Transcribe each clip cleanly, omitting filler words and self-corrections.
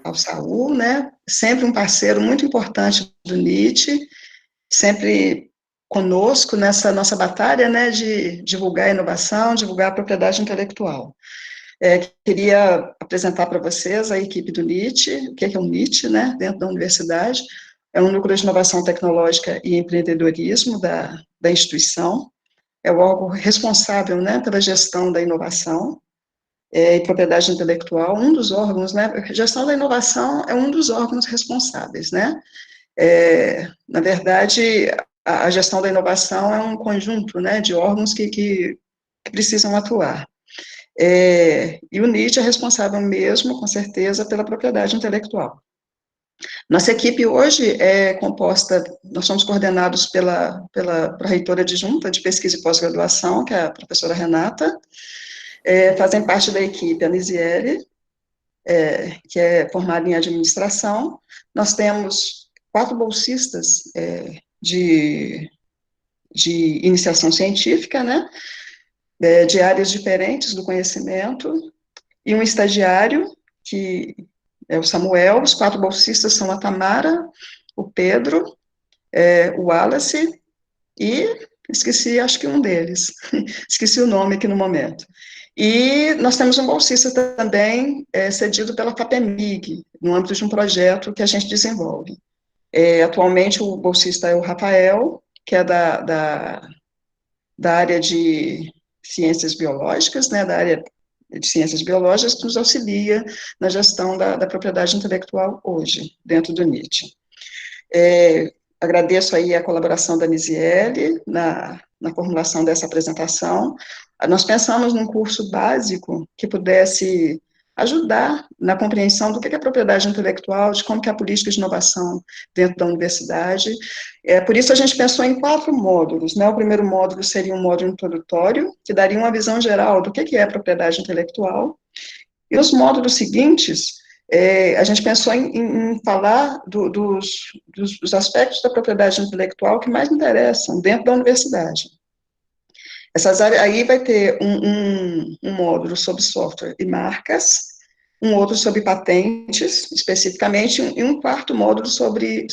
ao Saul, né, sempre um parceiro muito importante do NIT, sempre conosco nessa nossa batalha, né, de divulgar a inovação, divulgar a propriedade intelectual. Queria apresentar para vocês a equipe do NIT, o que é o NIT, né, dentro da universidade, é um núcleo de inovação tecnológica e empreendedorismo da instituição, é o órgão responsável, né, pela gestão da inovação, e propriedade intelectual, um dos órgãos, né, gestão da inovação é um dos órgãos responsáveis, né, na verdade, a gestão da inovação é um conjunto, né, de órgãos que precisam atuar. E o NIT é responsável mesmo, com certeza, pela propriedade intelectual. Nossa equipe hoje é composta, nós somos coordenados pela reitora adjunta de pesquisa e pós-graduação, que é a professora Renata, fazem parte da equipe a Nisiele, que é formada em administração, nós temos 4 bolsistas de iniciação científica, né, de áreas diferentes do conhecimento, e um estagiário, que é o Samuel, os 4 bolsistas são a Tamara, o Pedro, o Wallace, e esqueci, acho que um deles, esqueci o nome aqui no momento. E nós temos um bolsista também cedido pela FAPEMIG, no âmbito de um projeto que a gente desenvolve. Atualmente o bolsista é o Rafael, que é da área de ciências biológicas, né, da área de ciências biológicas, que nos auxilia na gestão da propriedade intelectual hoje, dentro do NIT. Agradeço aí a colaboração da Nisiele na formulação dessa apresentação. Nós pensamos num curso básico que pudesse ajudar na compreensão do que é a propriedade intelectual, de como que é a política de inovação dentro da universidade. Por isso a gente pensou em 4 módulos, né? O primeiro módulo seria um módulo introdutório, que daria uma visão geral do que é a propriedade intelectual, e os módulos seguintes, a gente pensou em falar dos aspectos da propriedade intelectual que mais interessam dentro da universidade. Essas áreas, aí vai ter um módulo sobre software e marcas, um outro sobre patentes, especificamente, e um 4º módulo sobre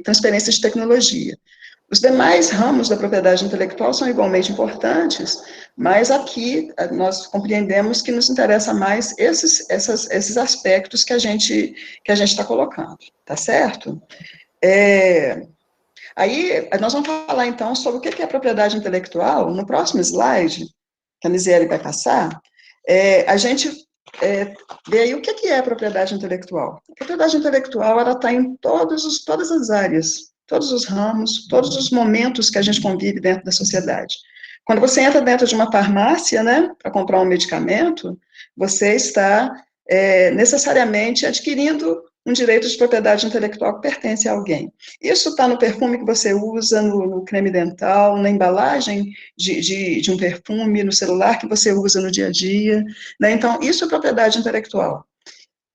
transferência de tecnologia. Os demais ramos da propriedade intelectual são igualmente importantes, mas aqui nós compreendemos que nos interessa mais esses aspectos que a gente está colocando, tá certo? Aí, nós vamos falar, então, sobre o que é a propriedade intelectual. No próximo slide, que a Nisiele vai passar, a gente vê aí o que é a propriedade intelectual. A propriedade intelectual, ela está em todas as áreas, todos os ramos, todos os momentos que a gente convive dentro da sociedade. Quando você entra dentro de uma farmácia, né, para comprar um medicamento, você está necessariamente adquirindo um direito de propriedade intelectual que pertence a alguém. Isso está no perfume que você usa, no creme dental, na embalagem de um perfume, no celular que você usa no dia a dia, né? Então, isso é propriedade intelectual.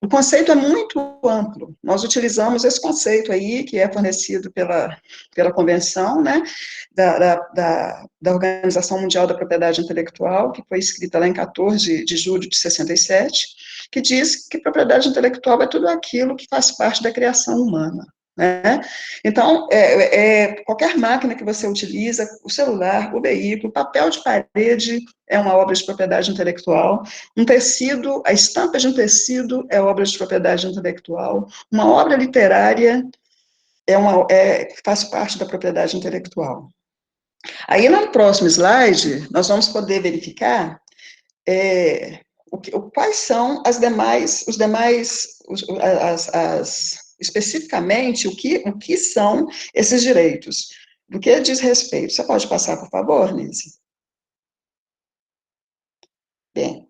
O conceito é muito amplo, nós utilizamos esse conceito aí, que é fornecido pela Convenção, né, da Organização Mundial da Propriedade Intelectual, que foi escrita lá em 14 de julho de 67, que diz que propriedade intelectual é tudo aquilo que faz parte da criação humana, né? Então, qualquer máquina que você utiliza, o celular, o veículo, papel de parede é uma obra de propriedade intelectual, um tecido, a estampa de um tecido é obra de propriedade intelectual, uma obra literária faz parte da propriedade intelectual. Aí, no próximo slide, nós vamos poder verificar quais são especificamente, o que são esses direitos. Do que diz respeito? Você pode passar, por favor, Nise? Bem,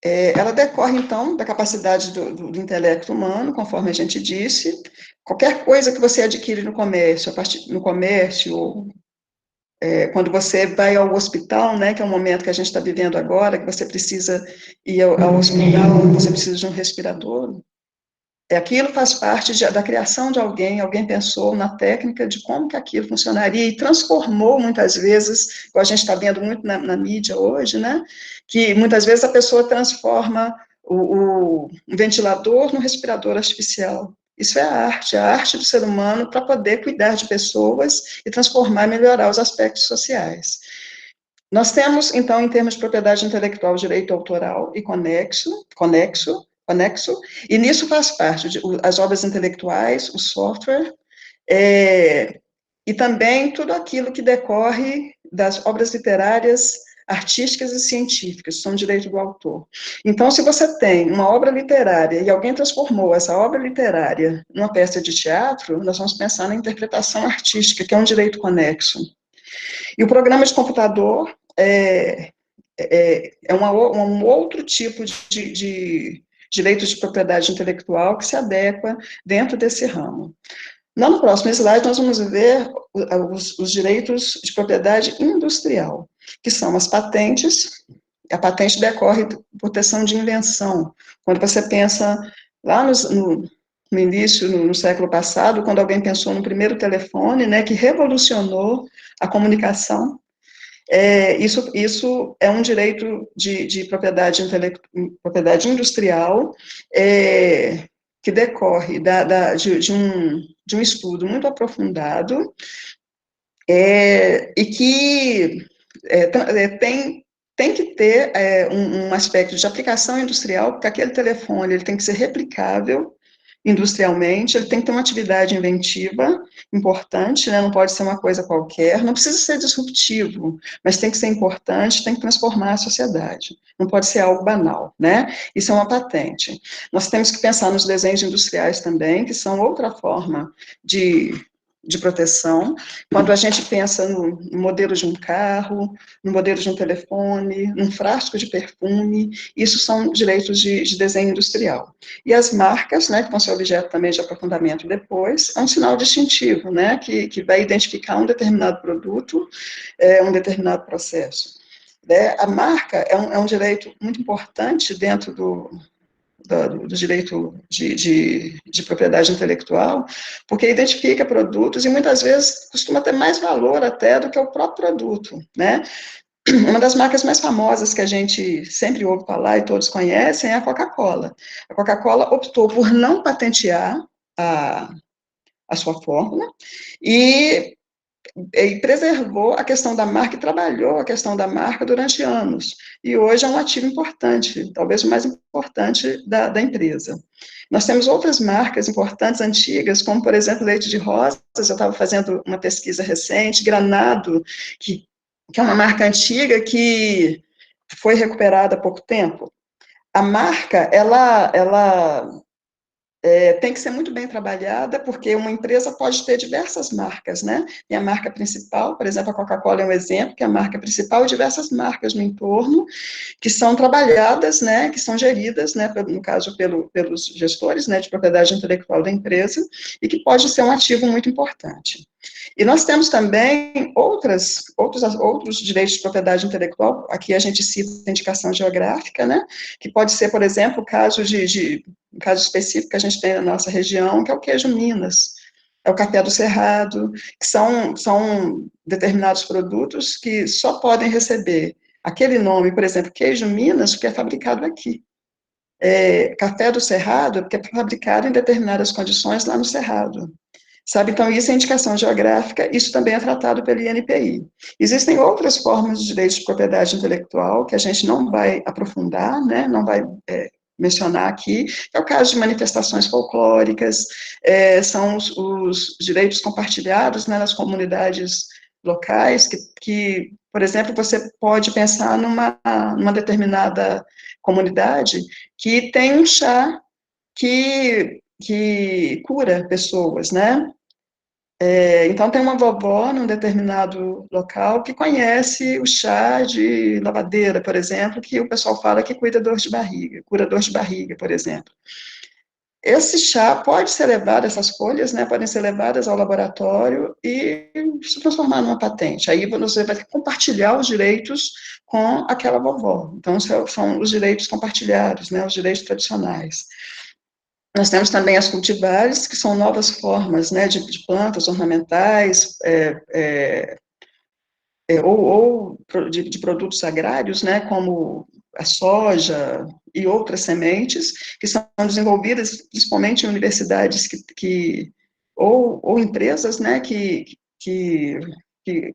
ela decorre, então, da capacidade do intelecto humano, conforme a gente disse. Qualquer coisa que você adquire no comércio, quando você vai ao hospital, né, que é o momento que a gente está vivendo agora, que você precisa ir ao hospital, você precisa de um respirador, aquilo faz parte da criação de alguém pensou na técnica de como que aquilo funcionaria e transformou muitas vezes, como a gente está vendo muito na mídia hoje, né, que muitas vezes a pessoa transforma um ventilador no respirador artificial. Isso é a arte do ser humano para poder cuidar de pessoas e transformar e melhorar os aspectos sociais. Nós temos, então, em termos de propriedade intelectual, direito autoral e conexo, e nisso faz parte as obras intelectuais, o software, e também tudo aquilo que decorre das obras literárias, artísticas e científicas, são direito do autor. Então, se você tem uma obra literária e alguém transformou essa obra literária numa peça de teatro, nós vamos pensar na interpretação artística, que é um direito conexo. E o programa de computador um outro tipo de direito de propriedade intelectual que se adequa dentro desse ramo. No próximo slide, nós vamos ver os direitos de propriedade industrial, que são as patentes. A patente decorre de proteção de invenção. Quando você pensa lá no início, no século passado, quando alguém pensou no primeiro telefone, né, que revolucionou a comunicação, isso é um direito de propriedade industrial, que decorre de um estudo muito aprofundado, e que tem que ter um aspecto de aplicação industrial, porque aquele telefone ele tem que ser replicável industrialmente, ele tem que ter uma atividade inventiva importante, né? Não pode ser uma coisa qualquer, não precisa ser disruptivo, mas tem que ser importante, tem que transformar a sociedade, não pode ser algo banal, né? Isso é uma patente. Nós temos que pensar nos desenhos industriais também, que são outra forma de proteção, quando a gente pensa no modelo de um carro, no modelo de um telefone, num frasco de perfume, isso são direitos de desenho industrial. E as marcas, né, que vão ser objeto também de aprofundamento depois, é um sinal distintivo, né, que vai identificar um determinado produto, um determinado processo. A marca é um direito muito importante dentro do direito de propriedade intelectual, porque identifica produtos e muitas vezes costuma ter mais valor até do que o próprio produto, né? Uma das marcas mais famosas que a gente sempre ouve falar e todos conhecem é a Coca-Cola. A Coca-Cola optou por não patentear a sua fórmula e preservou a questão da marca e trabalhou a questão da marca durante anos. E hoje é um ativo importante, talvez o mais importante da empresa. Nós temos outras marcas importantes, antigas, como, por exemplo, leite de rosas. Eu estava fazendo uma pesquisa recente, Granado, que é uma marca antiga que foi recuperada há pouco tempo. A marca, ela tem que ser muito bem trabalhada, porque uma empresa pode ter diversas marcas, né? E a marca principal, por exemplo, a Coca-Cola é um exemplo, que é a marca principal e diversas marcas no entorno, que são trabalhadas, né, que são geridas, né, no caso, pelos gestores, né, de propriedade intelectual da empresa, e que pode ser um ativo muito importante. E nós temos também outros direitos de propriedade intelectual, aqui a gente cita a indicação geográfica, né, que pode ser, por exemplo, o caso um caso específico que a gente tem na nossa região, que é o queijo Minas, é o café do Cerrado, que são determinados produtos que só podem receber aquele nome, por exemplo, queijo Minas, porque é fabricado aqui. Café do Cerrado, porque é fabricado em determinadas condições lá no Cerrado. Sabe, então, isso é indicação geográfica, isso também é tratado pelo INPI. Existem outras formas de direito de propriedade intelectual que a gente não vai aprofundar, né, não vai mencionar aqui, que é o caso de manifestações folclóricas, são os direitos compartilhados, né, nas comunidades locais, que, por exemplo, você pode pensar numa determinada comunidade que tem um chá que cura pessoas, né? Então, tem uma vovó num determinado local que conhece o chá de lavadeira, por exemplo, que o pessoal fala que cuida dor de barriga, cura dor de barriga, por exemplo. Esse chá pode ser levado, essas folhas, né, podem ser levadas ao laboratório e se transformar numa patente. Aí você vai compartilhar os direitos com aquela vovó. Então, são os direitos compartilhados, né, os direitos tradicionais. Nós temos também as cultivares, que são novas formas, né, de plantas ornamentais, de produtos agrários, né, como a soja e outras sementes, que são desenvolvidas principalmente em universidades ou empresas, né, que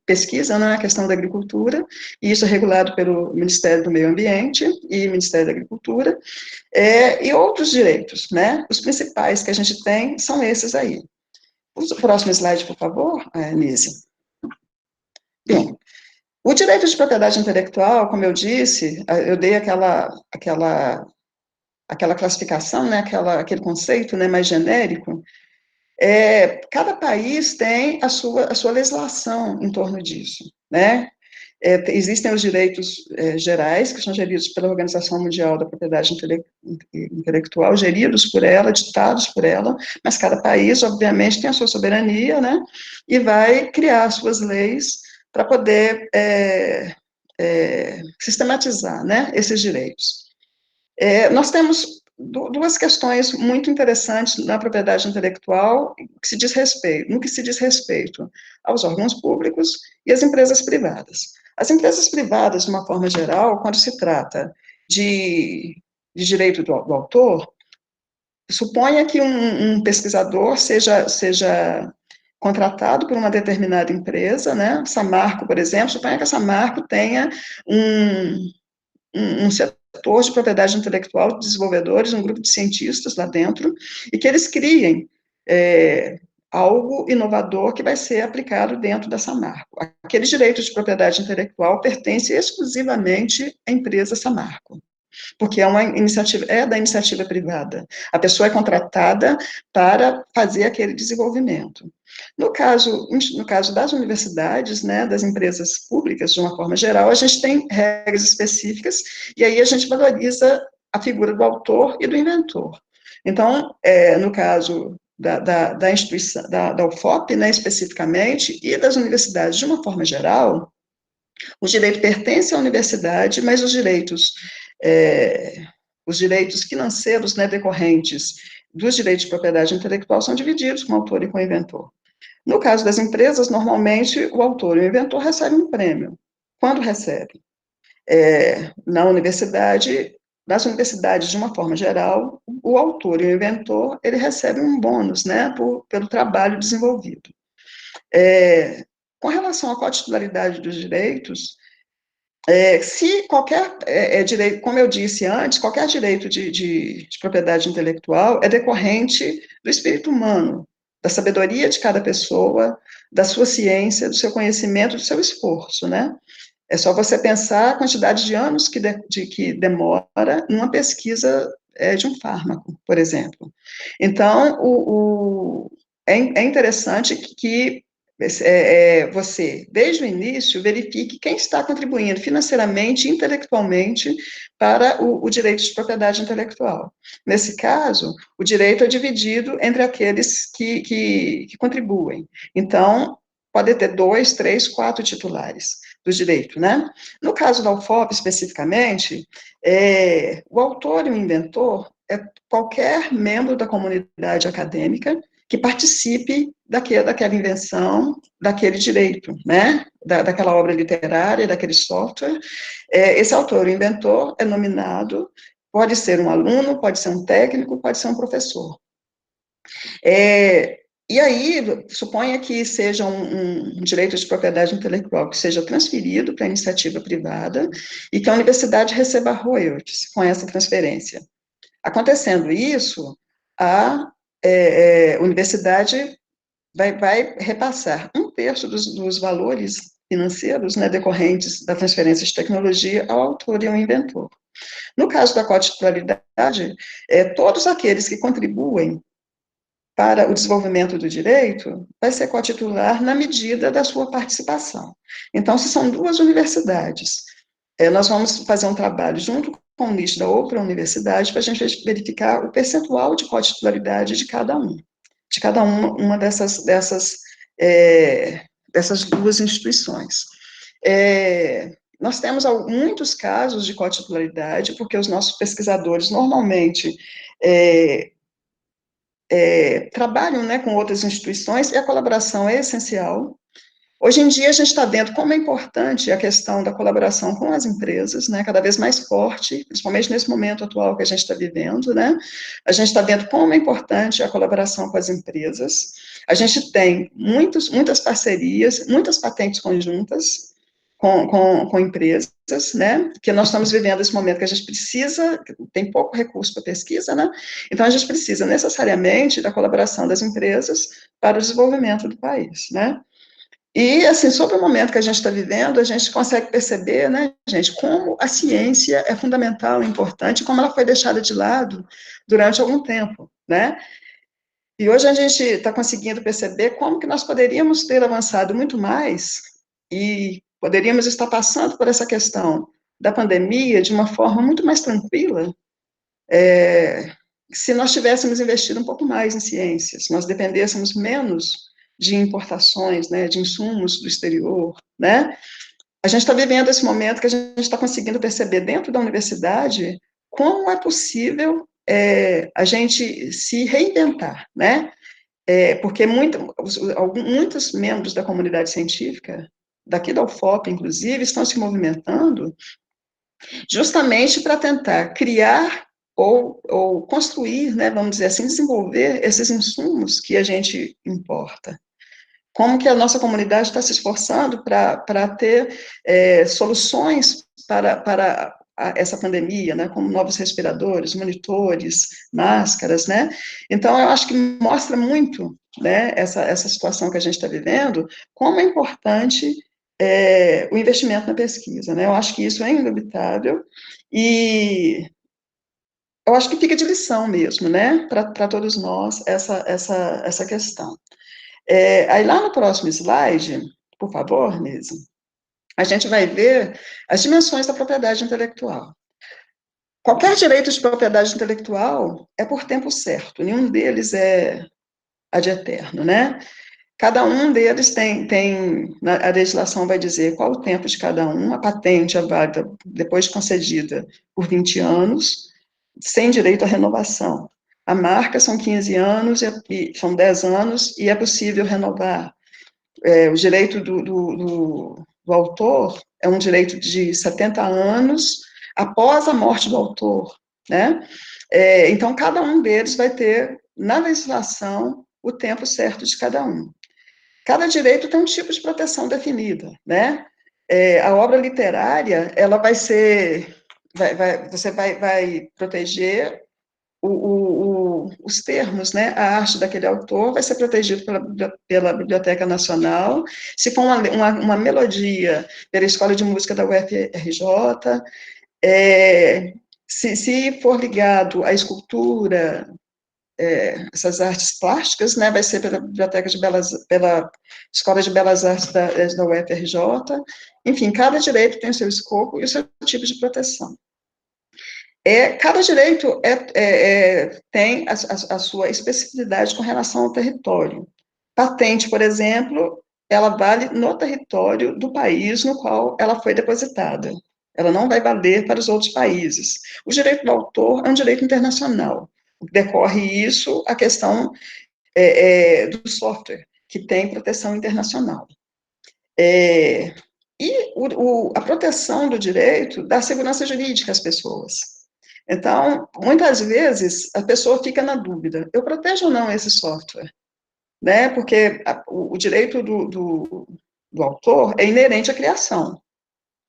pesquisam, né, a questão da agricultura, e isso é regulado pelo Ministério do Meio Ambiente e Ministério da Agricultura, e outros direitos, né, os principais que a gente tem são esses aí. O próximo slide, por favor, Nise. Bem, o direito de propriedade intelectual, como eu disse, eu dei aquela classificação, né, aquele conceito, né, mais genérico. Cada país tem a sua legislação em torno disso, né? Existem os direitos gerais, que são geridos pela Organização Mundial da Propriedade Intelectual, geridos por ela, ditados por ela, mas cada país, obviamente, tem a sua soberania, né, e vai criar suas leis para poder sistematizar, né, esses direitos. Nós temos duas questões muito interessantes na propriedade intelectual no que se diz respeito aos órgãos públicos e às empresas privadas. As empresas privadas, de uma forma geral, quando se trata de direito do autor, suponha que um pesquisador seja contratado por uma determinada empresa, né? Samarco, por exemplo, suponha que a Samarco tenha um setor de propriedade intelectual de desenvolvedores, um grupo de cientistas lá dentro, e que eles criem algo inovador que vai ser aplicado dentro dessa marca. Aquele direito de propriedade intelectual pertence exclusivamente à empresa Samarco, porque é da iniciativa privada. A pessoa é contratada para fazer aquele desenvolvimento. No caso das universidades, né, das empresas públicas, de uma forma geral, a gente tem regras específicas, e aí a gente valoriza a figura do autor e do inventor. Então, no caso da instituição, da UFOP, né, especificamente, e das universidades, de uma forma geral, o direito pertence à universidade, mas os direitos financeiros, né, decorrentes dos direitos de propriedade intelectual são divididos com o autor e com o inventor. No caso das empresas, normalmente, o autor e o inventor recebem um prêmio. Quando recebe? Nas universidades, de uma forma geral, o autor e o inventor, ele recebe um bônus, né, pelo trabalho desenvolvido. Com relação à cotitularidade dos direitos, se qualquer direito, como eu disse antes, qualquer direito de propriedade intelectual é decorrente do espírito humano, da sabedoria de cada pessoa, da sua ciência, do seu conhecimento, do seu esforço, né? É só você pensar a quantidade de anos que demora numa pesquisa de um fármaco, por exemplo. Então, é interessante que você, desde o início, verifique quem está contribuindo financeiramente e intelectualmente para o direito de propriedade intelectual. Nesse caso, o direito é dividido entre aqueles que contribuem. Então, pode ter 2, 3, 4 titulares do direito, né? No caso da UFOP, especificamente, o autor e o inventor é qualquer membro da comunidade acadêmica que participe daquela invenção, daquele direito, né? Daquela obra literária, daquele software. Esse autor, o inventor, é nominado, pode ser um aluno, pode ser um técnico, pode ser um professor. E aí, suponha que seja um direito de propriedade intelectual que seja transferido para a iniciativa privada e que a universidade receba royalties com essa transferência. Acontecendo isso, a universidade vai repassar 1/3 dos valores financeiros, né, decorrentes da transferência de tecnologia ao autor e ao inventor. No caso da cotitularidade, todos aqueles que contribuem para o desenvolvimento do direito vai ser cotitular na medida da sua participação. Então, se são 2 universidades, nós vamos fazer um trabalho junto com o NIST da outra universidade para a gente verificar o percentual de cotitularidade de cada uma dessas 2 instituições. Nós temos muitos casos de cotitularidade, porque os nossos pesquisadores normalmente trabalham, né, com outras instituições, e a colaboração é essencial. Hoje em dia, a gente está vendo como é importante a questão da colaboração com as empresas, né, cada vez mais forte, principalmente nesse momento atual que a gente está vivendo, né, a gente está vendo como é importante a colaboração com as empresas, a gente tem muitas parcerias, muitas patentes conjuntas com empresas, né, que nós estamos vivendo esse momento que a gente precisa, tem pouco recurso para pesquisa, né, então a gente precisa necessariamente da colaboração das empresas para o desenvolvimento do país, né. E, assim, sobre o momento que a gente está vivendo, a gente consegue perceber, né, gente, como a ciência é fundamental, importante, como ela foi deixada de lado durante algum tempo, né? E hoje a gente está conseguindo perceber como que nós poderíamos ter avançado muito mais e poderíamos estar passando por essa questão da pandemia de uma forma muito mais tranquila, se nós tivéssemos investido um pouco mais em ciência, se nós dependêssemos menos de importações, né, de insumos do exterior, né? A gente está vivendo esse momento que a gente está conseguindo perceber dentro da universidade como é possível a gente se reinventar, né? Porque muitos membros da comunidade científica, daqui da UFOP, inclusive, estão se movimentando justamente para tentar criar ou construir, né, vamos dizer assim, desenvolver esses insumos que a gente importa. Como que a nossa comunidade está se esforçando para ter soluções para essa pandemia, né, como novos respiradores, monitores, máscaras, né? Então, eu acho que mostra muito, né, essa situação que a gente está vivendo, como é importante o investimento na pesquisa, né? Eu acho que isso é indubitável e eu acho que fica de lição mesmo, né, para todos nós, essa questão. Aí lá no próximo slide, por favor, Nise, a gente vai ver as dimensões da propriedade intelectual. Qualquer direito de propriedade intelectual é por tempo certo, nenhum deles é ad eterno, né? Cada um deles a legislação vai dizer qual o tempo de cada um, a patente é válida depois de concedida por 20 anos, sem direito à renovação. A marca são 15 anos, são 10 anos, e é possível renovar. O direito do autor é um direito de 70 anos após a morte do autor, né? Então, cada um deles vai ter, na legislação, o tempo certo de cada um. Cada direito tem um tipo de proteção definida, né? A obra literária, ela vai ser, você vai proteger os termos, né, a arte daquele autor vai ser protegido pela Biblioteca Nacional, se for uma melodia pela Escola de Música da UFRJ, se for ligado à escultura, essas artes plásticas, né, vai ser pela Escola de Belas Artes da UFRJ, enfim, cada direito tem o seu escopo e o seu tipo de proteção. Cada direito tem a sua especificidade com relação ao território. Patente, por exemplo, ela vale no território do país no qual ela foi depositada. Ela não vai valer para os outros países. O direito do autor é um direito internacional. Decorre isso a questão do software, que tem proteção internacional. E a proteção do direito dá segurança jurídica às pessoas. Então, muitas vezes, a pessoa fica na dúvida, eu protejo ou não esse software? Né? Porque o direito do autor é inerente à criação.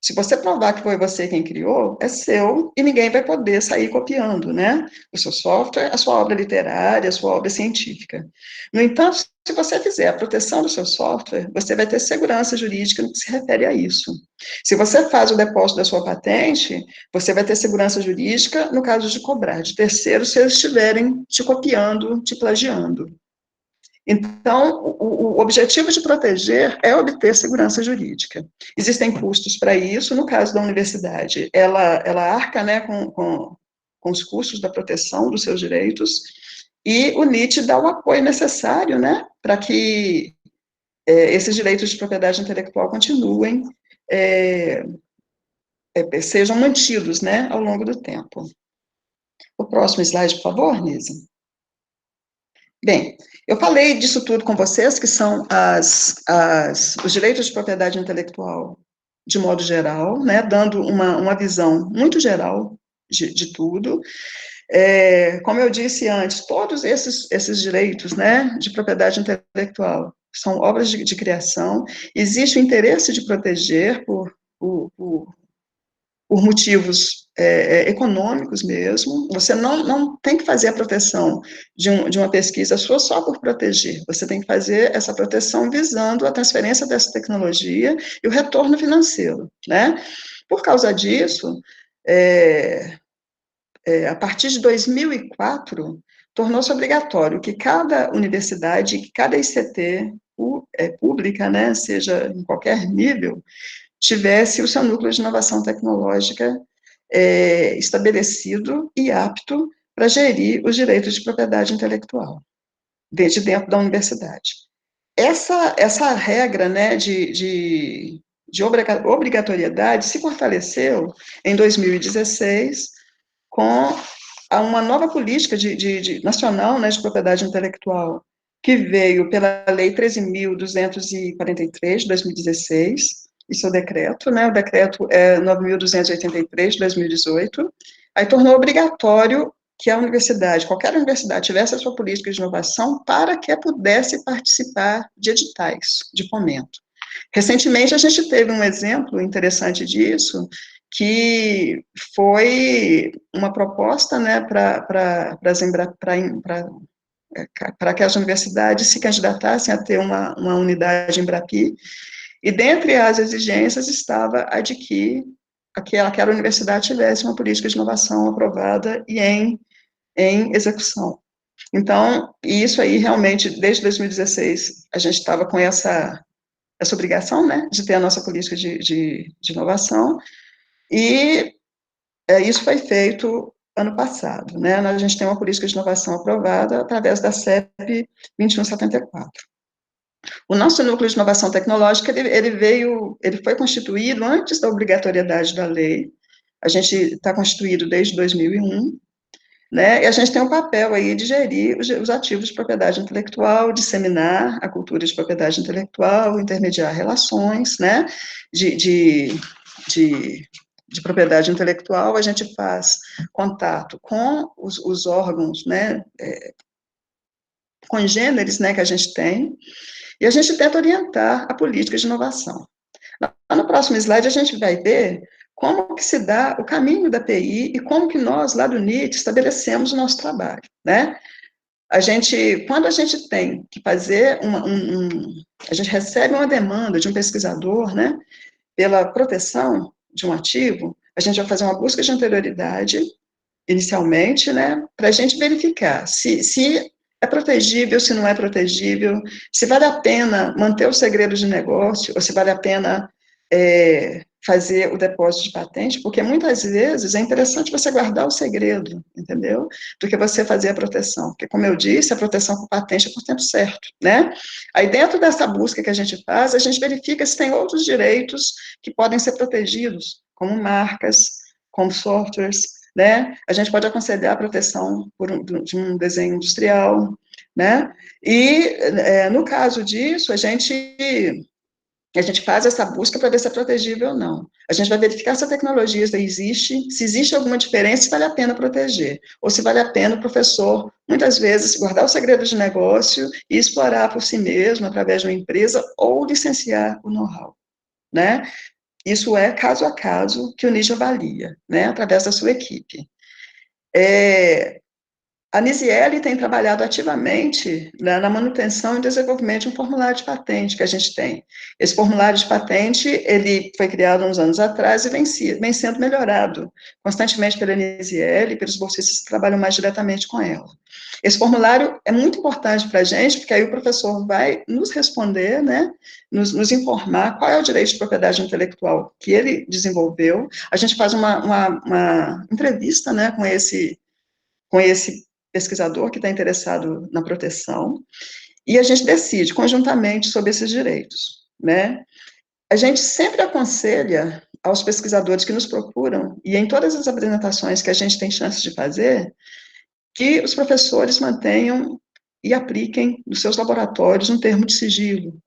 Se você provar que foi você quem criou, é seu e ninguém vai poder sair copiando, né? O seu software, a sua obra literária, a sua obra científica. No entanto, se você fizer a proteção do seu software, você vai ter segurança jurídica no que se refere a isso. Se você faz o depósito da sua patente, você vai ter segurança jurídica no caso de cobrar de terceiros se eles estiverem te copiando, te plagiando. Então, o objetivo de proteger é obter segurança jurídica. Existem custos para isso, no caso da universidade, ela arca, né, com os custos da proteção dos seus direitos, e o NIT dá o apoio necessário, né, para que esses direitos de propriedade intelectual continuem, sejam mantidos, né, ao longo do tempo. O próximo slide, por favor, Nise. Bem, eu falei disso tudo com vocês, que são os direitos de propriedade intelectual de modo geral, né, dando uma visão muito geral de tudo. Como eu disse antes, todos esses direitos, né, de propriedade intelectual são obras de criação, existe o interesse de proteger por motivos econômicos mesmo. Você não tem que fazer a proteção de uma pesquisa só por proteger. Você tem que fazer essa proteção visando a transferência dessa tecnologia e o retorno financeiro, né? Por causa disso, a partir de 2004, tornou-se obrigatório que cada universidade, que cada ICT pública, né, seja em qualquer nível, tivesse o seu núcleo de inovação tecnológica estabelecido e apto para gerir os direitos de propriedade intelectual, desde dentro da universidade. Essa regra, né, de obrigatoriedade se fortaleceu em 2016 com uma nova política nacional, né, de propriedade intelectual, que veio pela Lei 13.243, de 2016, isso é o decreto, né, o decreto é 9.283, de 2018, aí tornou obrigatório que a universidade, qualquer universidade, tivesse a sua política de inovação para que pudesse participar de editais de fomento. Recentemente, a gente teve um exemplo interessante disso, que foi uma proposta, né, para que as universidades se candidatassem a ter uma unidade Embrapi, e dentre as exigências estava a de que aquela universidade tivesse uma política de inovação aprovada e em execução. Então, isso aí realmente, desde 2016, a gente estava com essa obrigação, né, de ter a nossa política de inovação, e isso foi feito ano passado, né, a gente tem uma política de inovação aprovada através da CEP 2174. O nosso núcleo de inovação tecnológica, ele foi constituído antes da obrigatoriedade da lei, a gente está constituído desde 2001, né, e a gente tem um papel aí de gerir os ativos de propriedade intelectual, disseminar a cultura de propriedade intelectual, intermediar relações, né, de propriedade intelectual. A gente faz contato com os órgãos, né, congêneres, né, que a gente tem, e a gente tenta orientar a política de inovação. No próximo slide, a gente vai ver como que se dá o caminho da PI e como que nós, lá do NIT, estabelecemos o nosso trabalho, né? Quando a gente tem que fazer a gente recebe uma demanda de um pesquisador, né, pela proteção de um ativo, a gente vai fazer uma busca de anterioridade, inicialmente, né, para a gente verificar se é protegível, se não é protegível, se vale a pena manter o segredo de negócio, ou se vale a pena fazer o depósito de patente, porque muitas vezes é interessante você guardar o segredo, entendeu? Do que você fazer a proteção, porque, como eu disse, a proteção com patente é por tempo certo, né? Aí, dentro dessa busca que a gente faz, a gente verifica se tem outros direitos que podem ser protegidos, como marcas, como softwares, né? A gente pode aconselhar a proteção de um desenho industrial, né? E, no caso disso, a gente faz essa busca para ver se é protegível ou não. A gente vai verificar se a tecnologia existe, se existe alguma diferença, se vale a pena proteger, ou se vale a pena o professor, muitas vezes, guardar o segredo de negócio e explorar por si mesmo, através de uma empresa, ou licenciar o know-how, né? Isso é caso a caso que o NIJ avalia, né, através da sua equipe. A Nisiele tem trabalhado ativamente, né, na manutenção e desenvolvimento de um formulário de patente que a gente tem. Esse formulário de patente, ele foi criado uns anos atrás e vem sendo melhorado constantemente pela Nisiele e pelos bolsistas que trabalham mais diretamente com ela. Esse formulário é muito importante para a gente, porque aí o professor vai nos responder, né, nos informar qual é o direito de propriedade intelectual que ele desenvolveu. A gente faz uma entrevista, né, com esse pesquisador que está interessado na proteção, e a gente decide conjuntamente sobre esses direitos, né? A gente sempre aconselha aos pesquisadores que nos procuram, e em todas as apresentações que a gente tem chance de fazer, que os professores mantenham e apliquem nos seus laboratórios um termo de sigilo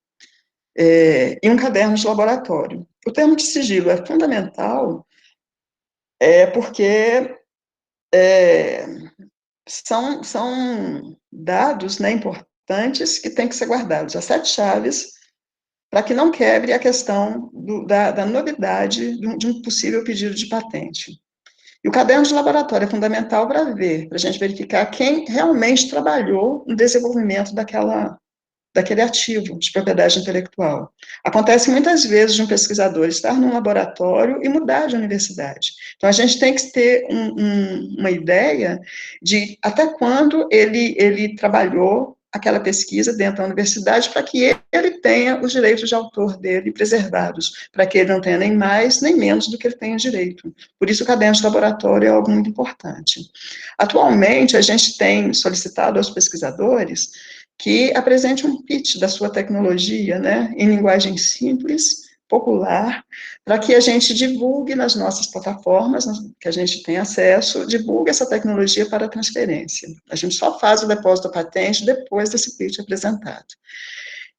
e um caderno de laboratório. O termo de sigilo é fundamental porque são dados, né, importantes que têm que ser guardados, as 7 chaves, para que não quebre a questão da novidade de um possível pedido de patente. E o caderno de laboratório é fundamental para ver, para a gente verificar quem realmente trabalhou no desenvolvimento daquele ativo de propriedade intelectual. Acontece muitas vezes de um pesquisador estar num laboratório e mudar de universidade. Então, a gente tem que ter uma ideia de até quando ele trabalhou aquela pesquisa dentro da universidade para que ele tenha os direitos de autor dele preservados, para que ele não tenha nem mais nem menos do que ele tenha direito. Por isso, o caderno de laboratório é algo muito importante. Atualmente, a gente tem solicitado aos pesquisadores que apresente um pitch da sua tecnologia, né, em linguagem simples, popular, para que a gente divulgue nas nossas plataformas, que a gente tem acesso, divulgue essa tecnologia para transferência. A gente só faz o depósito da patente depois desse pitch apresentado.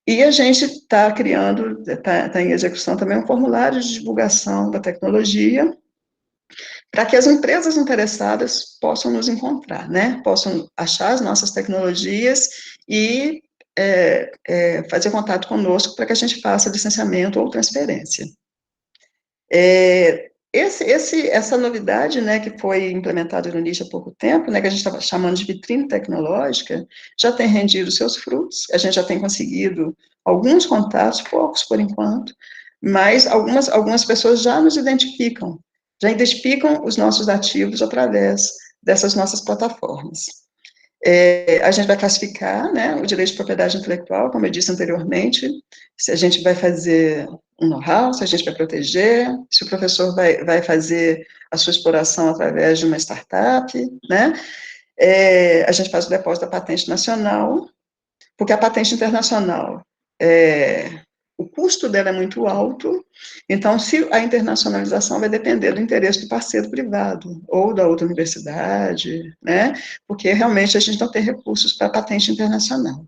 E a gente está criando, está em execução também um formulário de divulgação da tecnologia, para que as empresas interessadas possam nos encontrar, né? Possam achar as nossas tecnologias e fazer contato conosco para que a gente faça licenciamento ou transferência. Essa novidade, né, que foi implementada no NIST há pouco tempo, né, que a gente estava chamando de vitrine tecnológica, já tem rendido seus frutos, a gente já tem conseguido alguns contatos, poucos por enquanto, mas algumas pessoas já nos identificam, já identificam os nossos ativos através dessas nossas plataformas. A gente vai classificar, né, o direito de propriedade intelectual, como eu disse anteriormente, se a gente vai fazer um know-how, se a gente vai proteger, se o professor vai fazer a sua exploração através de uma startup, né, a gente faz o depósito da patente nacional, porque a patente internacional, o custo dela é muito alto, então, se a internacionalização vai depender do interesse do parceiro privado, ou da outra universidade, né, porque realmente a gente não tem recursos para patente internacional.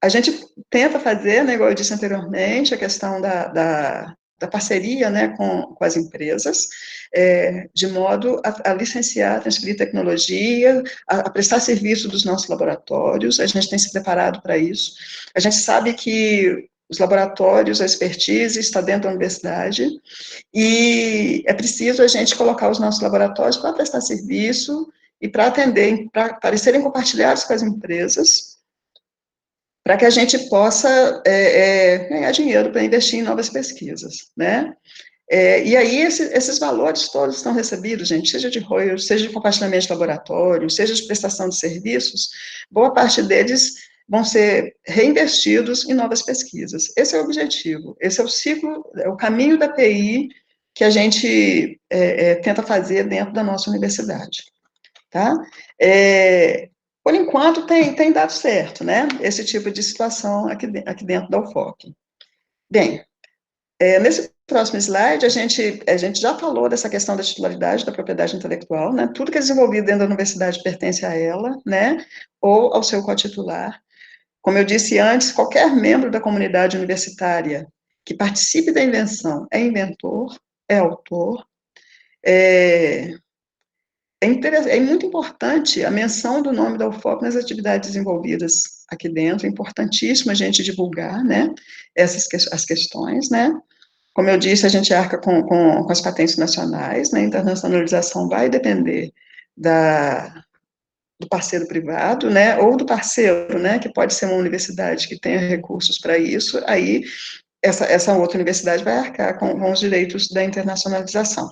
A gente tenta fazer, né, igual eu disse anteriormente, a questão da parceria, né, com as empresas, de modo a licenciar, a transferir tecnologia, a prestar serviço dos nossos laboratórios, a gente tem se preparado para isso. A gente sabe que os laboratórios, a expertise está dentro da universidade, e é preciso a gente colocar os nossos laboratórios para prestar serviço e para atender, para serem compartilhados com as empresas, para que a gente possa ganhar dinheiro para investir em novas pesquisas, né? E aí, esses valores todos estão recebidos, gente, seja de royalties, seja de compartilhamento de laboratório, seja de prestação de serviços, boa parte deles vão ser reinvestidos em novas pesquisas. Esse é o objetivo, esse é o ciclo, é o caminho da PI que a gente tenta fazer dentro da nossa universidade, tá? Por enquanto, tem dado certo, né, esse tipo de situação aqui dentro da UFOP. Bem, nesse próximo slide, a gente já falou dessa questão da titularidade da propriedade intelectual, né, tudo que é desenvolvido dentro da universidade pertence a ela, né, ou ao seu cotitular. Como eu disse antes, qualquer membro da comunidade universitária que participe da invenção é inventor, é autor, é muito importante a menção do nome da UFOP nas atividades desenvolvidas aqui dentro, é importantíssimo a gente divulgar, né, as questões, né. Como eu disse, a gente arca com as patentes nacionais, né, a internacionalização vai depender do parceiro privado, né, ou do parceiro, né, que pode ser uma universidade que tenha recursos para isso, aí essa outra universidade vai arcar com os direitos da internacionalização.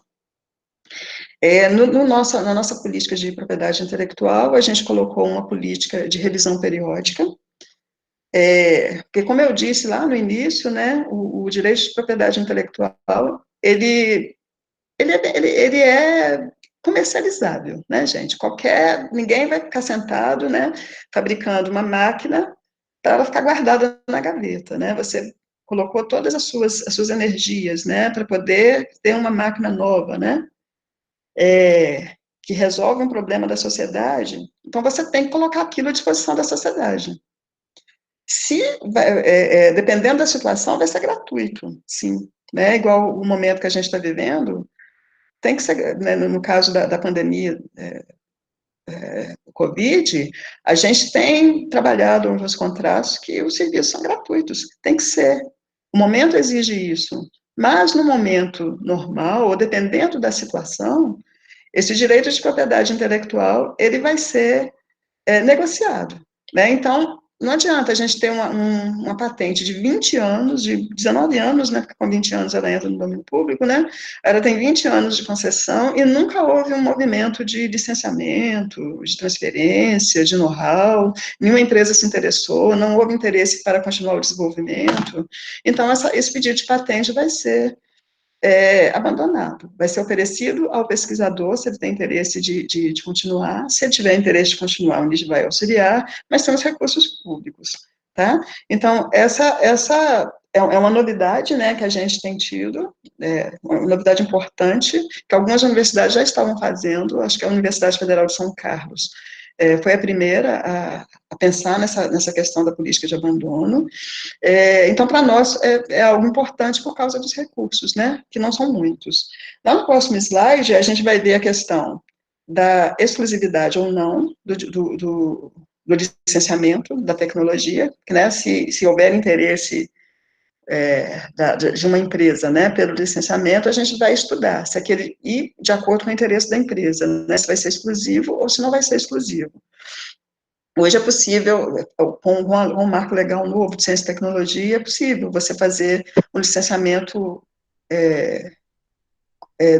Na nossa política de propriedade intelectual, a gente colocou uma política de revisão periódica, porque, como eu disse lá no início, né, o direito de propriedade intelectual, ele é comercializável, né, gente? Ninguém vai ficar sentado, né, fabricando uma máquina para ela ficar guardada na gaveta, né? Você colocou todas as suas energias, né, para poder ter uma máquina nova, né? que resolve um problema da sociedade, então você tem que colocar aquilo à disposição da sociedade. Se, dependendo da situação, vai ser gratuito, sim, né, igual o momento que a gente está vivendo, tem que ser, né, no caso da pandemia, o Covid, a gente tem trabalhado nos contratos que os serviços são gratuitos, tem que ser. O momento exige isso, mas no momento normal, ou dependendo da situação, esse direito de propriedade intelectual, ele vai ser negociado, né? Então, não adianta a gente ter uma patente de 20 anos, de 19 anos, né, porque com 20 anos ela entra no domínio público, né, ela tem 20 anos de concessão e nunca houve um movimento de licenciamento, de transferência, de know-how, nenhuma empresa se interessou, não houve interesse para continuar o desenvolvimento, então esse pedido de patente vai ser abandonado. Vai ser oferecido ao pesquisador, se ele tem interesse de continuar, se ele tiver interesse de continuar, o NIT vai auxiliar, mas são os recursos públicos, tá? Então, essa é uma novidade, né, que a gente tem tido, uma novidade importante, que algumas universidades já estavam fazendo, acho que a Universidade Federal de São Carlos foi a primeira a pensar nessa questão da política de abandono. Então, para nós, é algo importante por causa dos recursos, né, que não são muitos. Lá no próximo slide, a gente vai ver a questão da exclusividade ou não do licenciamento da tecnologia, né, se houver interesse de uma empresa, né, pelo licenciamento, a gente vai estudar se aquele, e de acordo com o interesse da empresa, né, se vai ser exclusivo ou se não vai ser exclusivo. Hoje é possível, com um marco legal novo de ciência e tecnologia, é possível você fazer um licenciamento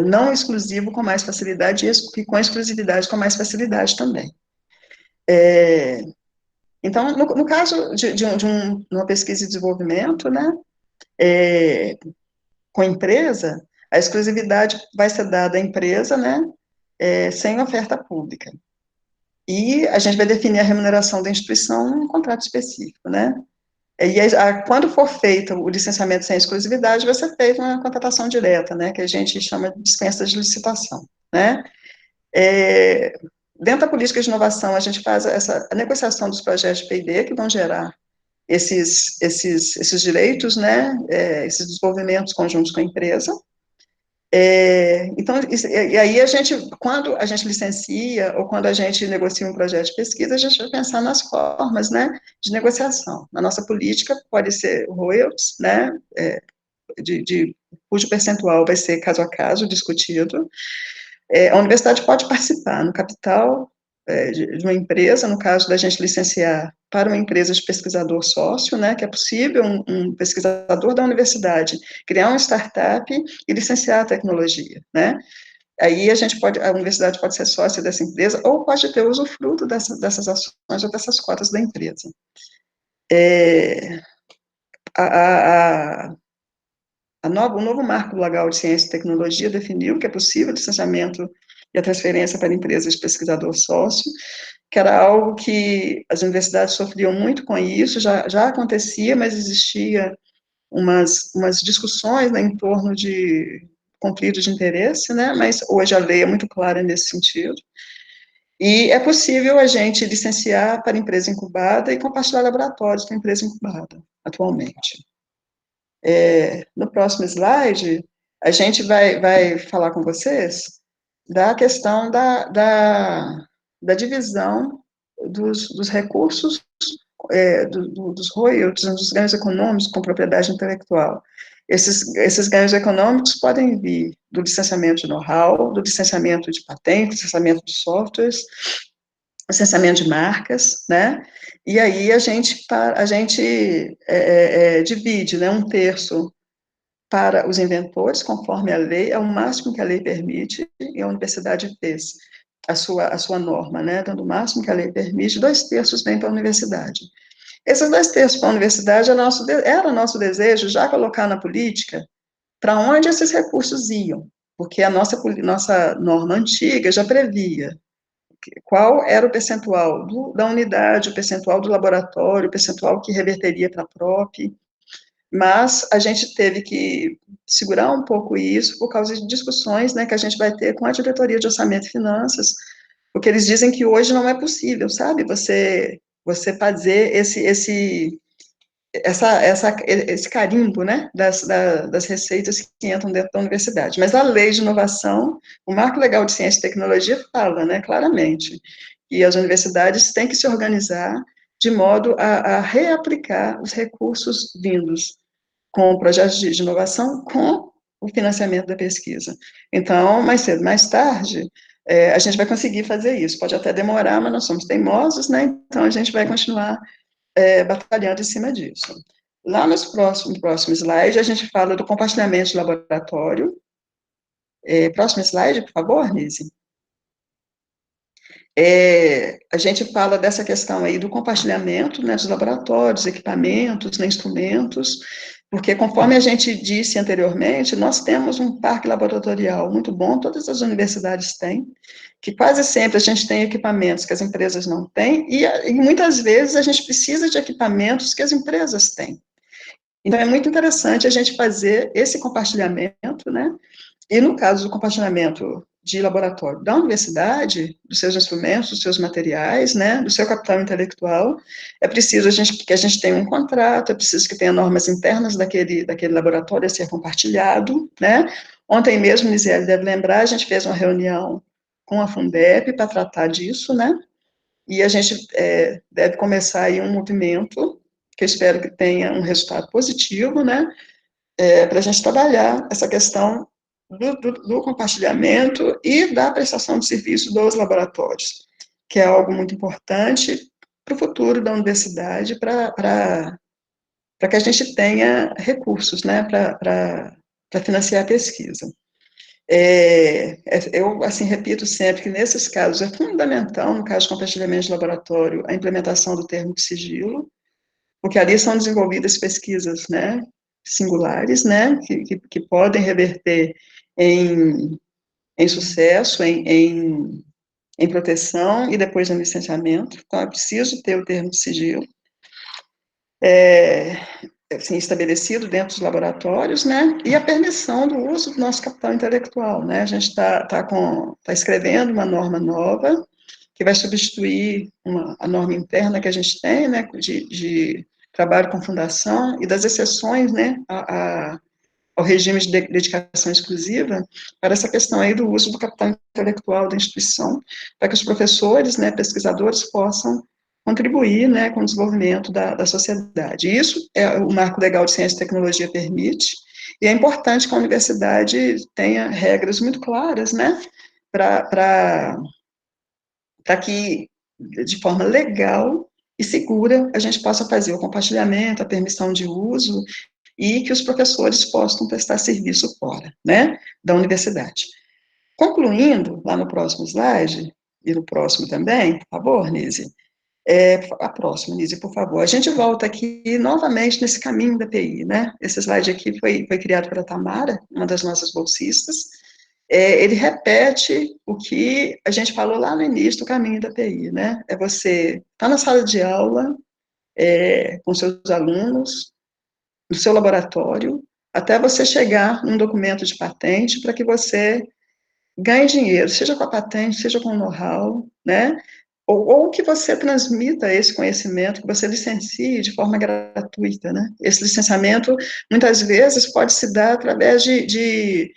não exclusivo com mais facilidade e com exclusividade com mais facilidade também. Então, no caso de uma pesquisa e desenvolvimento, né, com a empresa, a exclusividade vai ser dada à empresa, né, sem oferta pública. E a gente vai definir a remuneração da instituição em um contrato específico, né? E quando for feito o licenciamento sem exclusividade, vai ser feita uma contratação direta, né, que a gente chama de dispensa de licitação, né? Dentro da política de inovação, a gente faz a negociação dos projetos de P&D que vão gerar esses direitos, né, esses desenvolvimentos conjuntos com a empresa. Então, e aí quando a gente licencia, ou quando a gente negocia um projeto de pesquisa, a gente vai pensar nas formas, né, de negociação. Na nossa política, pode ser royalties, né, cujo percentual vai ser caso a caso discutido. A universidade pode participar no capital de uma empresa, no caso da gente licenciar para uma empresa de pesquisador sócio, né, que é possível um pesquisador da universidade criar uma startup e licenciar a tecnologia, né. Aí a universidade pode ser sócia dessa empresa ou pode ter usufruto dessas ações ou dessas cotas da empresa. O novo marco legal de ciência e tecnologia definiu que é possível o licenciamento e a transferência para empresas de pesquisador sócio, que era algo que as universidades sofriam muito com isso, já acontecia, mas existia umas discussões, né, em torno de conflito de interesse, né, mas hoje a lei é muito clara nesse sentido. E é possível a gente licenciar para empresa incubada e compartilhar laboratórios com empresa incubada, atualmente. No próximo slide, a gente vai falar com vocês da questão da divisão dos recursos, dos royalties, dos ganhos econômicos com propriedade intelectual. Esses ganhos econômicos podem vir do licenciamento de know-how, do licenciamento de patentes, licenciamento de softwares, licenciamento de marcas, né? E aí a gente divide, né, um terço para os inventores, conforme a lei, é o máximo que a lei permite, e a universidade fez a sua norma, né, dando o máximo que a lei permite, 2/3 vem para a universidade. Esses 2/3 para a universidade era nosso desejo já colocar na política para onde esses recursos iam, porque a nossa norma antiga já previa qual era o percentual da unidade, o percentual do laboratório, o percentual que reverteria para a PROP, mas a gente teve que segurar um pouco isso por causa de discussões, né, que a gente vai ter com a diretoria de orçamento e finanças, porque eles dizem que hoje não é possível, sabe, você fazer esse carimbo, né, das receitas que entram dentro da universidade. Mas a lei de inovação, o Marco Legal de Ciência e Tecnologia fala, né, claramente, que as universidades têm que se organizar de modo a reaplicar os recursos vindos com projetos de inovação com o financiamento da pesquisa. Então, mais cedo, mais tarde, a gente vai conseguir fazer isso. Pode até demorar, mas nós somos teimosos, né? Então, a gente vai continuar batalhando em cima disso. Lá no próximo slide, a gente fala do compartilhamento de laboratório. Próximo slide, por favor, Nise. A gente fala dessa questão aí do compartilhamento, né, dos laboratórios, equipamentos, né, instrumentos, porque conforme a gente disse anteriormente, nós temos um parque laboratorial muito bom, todas as universidades têm, que quase sempre a gente tem equipamentos que as empresas não têm, e muitas vezes a gente precisa de equipamentos que as empresas têm. Então, é muito interessante a gente fazer esse compartilhamento, né, e no caso do compartilhamento de laboratório da universidade, dos seus instrumentos, dos seus materiais, né, do seu capital intelectual, é preciso que a gente tenha um contrato, é preciso que tenha normas internas daquele laboratório a ser compartilhado, né. Ontem mesmo, Nisiele deve lembrar, a gente fez uma reunião com a Fundep para tratar disso, né, e a gente deve começar aí um movimento, que eu espero que tenha um resultado positivo, né, para a gente trabalhar essa questão do compartilhamento e da prestação de serviço dos laboratórios, que é algo muito importante para o futuro da universidade, para que a gente tenha recursos, né, para financiar a pesquisa. Eu, assim, repito sempre que nesses casos é fundamental, no caso de compartilhamento de laboratório, a implementação do termo de sigilo, porque ali são desenvolvidas pesquisas, né, singulares, né, que podem reverter em sucesso, em proteção e depois no licenciamento. Então, é preciso ter o termo de sigilo assim, estabelecido dentro dos laboratórios, né, e a permissão do uso do nosso capital intelectual, né. A gente está escrevendo uma norma nova que vai substituir a norma interna que a gente tem, né, de trabalho com fundação e das exceções, né, ao regime de dedicação exclusiva, para essa questão aí do uso do capital intelectual da instituição, para que os professores, né, pesquisadores possam contribuir, né, com o desenvolvimento da sociedade. Isso o Marco Legal de Ciência e Tecnologia permite, e é importante que a universidade tenha regras muito claras, né, para que, de forma legal e segura, a gente possa fazer o compartilhamento, a permissão de uso, e que os professores possam prestar serviço fora, né, da universidade. Concluindo, lá no próximo slide, e no próximo também, por favor, Nise, a próxima, Nise, por favor. A gente volta aqui novamente nesse caminho da PI, né? Esse slide aqui foi criado pela Tamara, uma das nossas bolsistas. Ele repete o que a gente falou lá no início do caminho da PI, né? É você estar na sala de aula, com seus alunos, no seu laboratório, até você chegar num documento de patente para que você ganhe dinheiro, seja com a patente, seja com o know-how, né? Ou que você transmita esse conhecimento, que você licencie de forma gratuita, né? Esse licenciamento, muitas vezes, pode se dar através de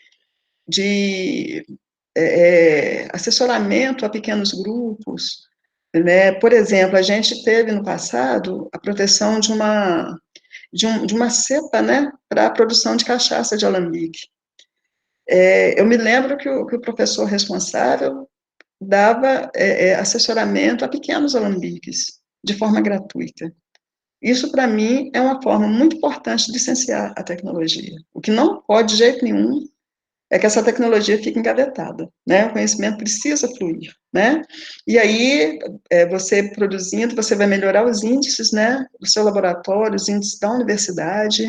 assessoramento a pequenos grupos, né? Por exemplo, a gente teve no passado a proteção de uma cepa, né, para a produção de cachaça de alambique. Eu me lembro que o professor responsável dava assessoramento a pequenos alambiques, de forma gratuita. Isso, para mim, é uma forma muito importante de licenciar a tecnologia. O que não pode, de jeito nenhum, é que essa tecnologia fique engavetada, né? O conhecimento precisa fluir, né? E aí, você produzindo, você vai melhorar os índices, né, do seu laboratório, os índices da universidade,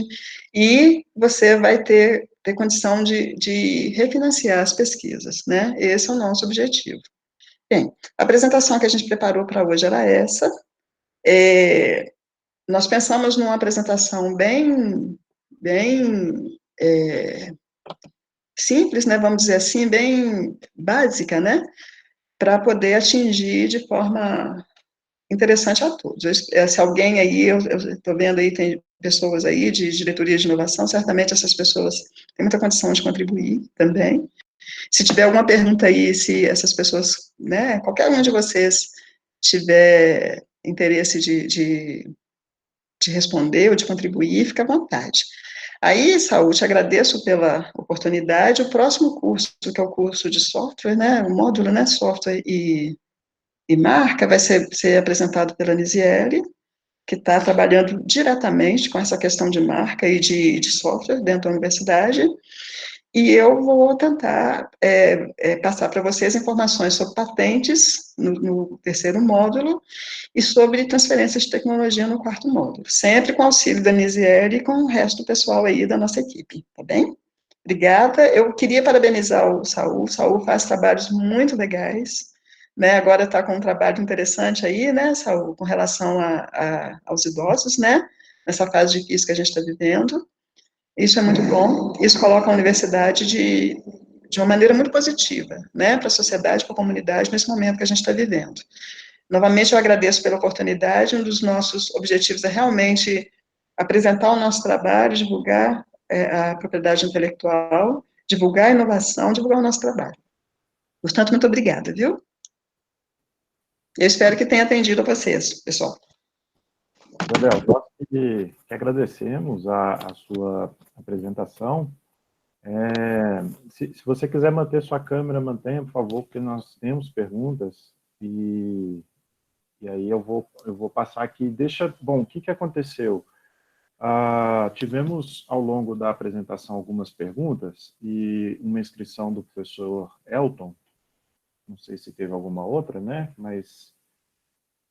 e você vai ter condição de refinanciar as pesquisas, né? Esse é o nosso objetivo. Bem, a apresentação que a gente preparou para hoje era essa. Nós pensamos numa apresentação bem bem simples, né, vamos dizer assim, bem básica, né, para poder atingir de forma interessante a todos. Se alguém aí, eu estou vendo aí, tem pessoas aí de diretoria de inovação, certamente essas pessoas têm muita condição de contribuir também. Se tiver alguma pergunta aí, se essas pessoas, né, qualquer um de vocês tiver interesse de responder ou de contribuir, fica à vontade. Aí, Saúl, te agradeço pela oportunidade. O próximo curso, que é o curso de software, né, o módulo, né, software e marca, vai ser apresentado pela Nisiele, que está trabalhando diretamente com essa questão de marca e de software dentro da universidade, e eu vou tentar passar para vocês informações sobre patentes no terceiro módulo e sobre transferência de tecnologia no quarto módulo, sempre com auxílio da Nisiele e com o resto do pessoal aí da nossa equipe, tá bem? Obrigada. Eu queria parabenizar o Saúl. O Saúl faz trabalhos muito legais, né? Agora está com um trabalho interessante aí, né, Saúl, com relação aos idosos, né? Nessa fase difícil que a gente está vivendo. Isso é muito bom. Isso coloca a universidade de uma maneira muito positiva, né? Para a sociedade, para a comunidade, nesse momento que a gente está vivendo. Novamente, eu agradeço pela oportunidade. Um dos nossos objetivos é realmente apresentar o nosso trabalho, divulgar a propriedade intelectual, divulgar a inovação, divulgar o nosso trabalho. Portanto, muito obrigada, viu? Eu espero que tenha atendido a vocês, pessoal. Isabel, nós que agradecemos a sua apresentação. Se você quiser manter sua câmera, mantenha, por favor, porque nós temos perguntas e aí eu vou passar aqui. Bom, o que aconteceu? Tivemos, ao longo da apresentação, algumas perguntas e uma inscrição do professor Elton. Não sei se teve alguma outra, né? Mas,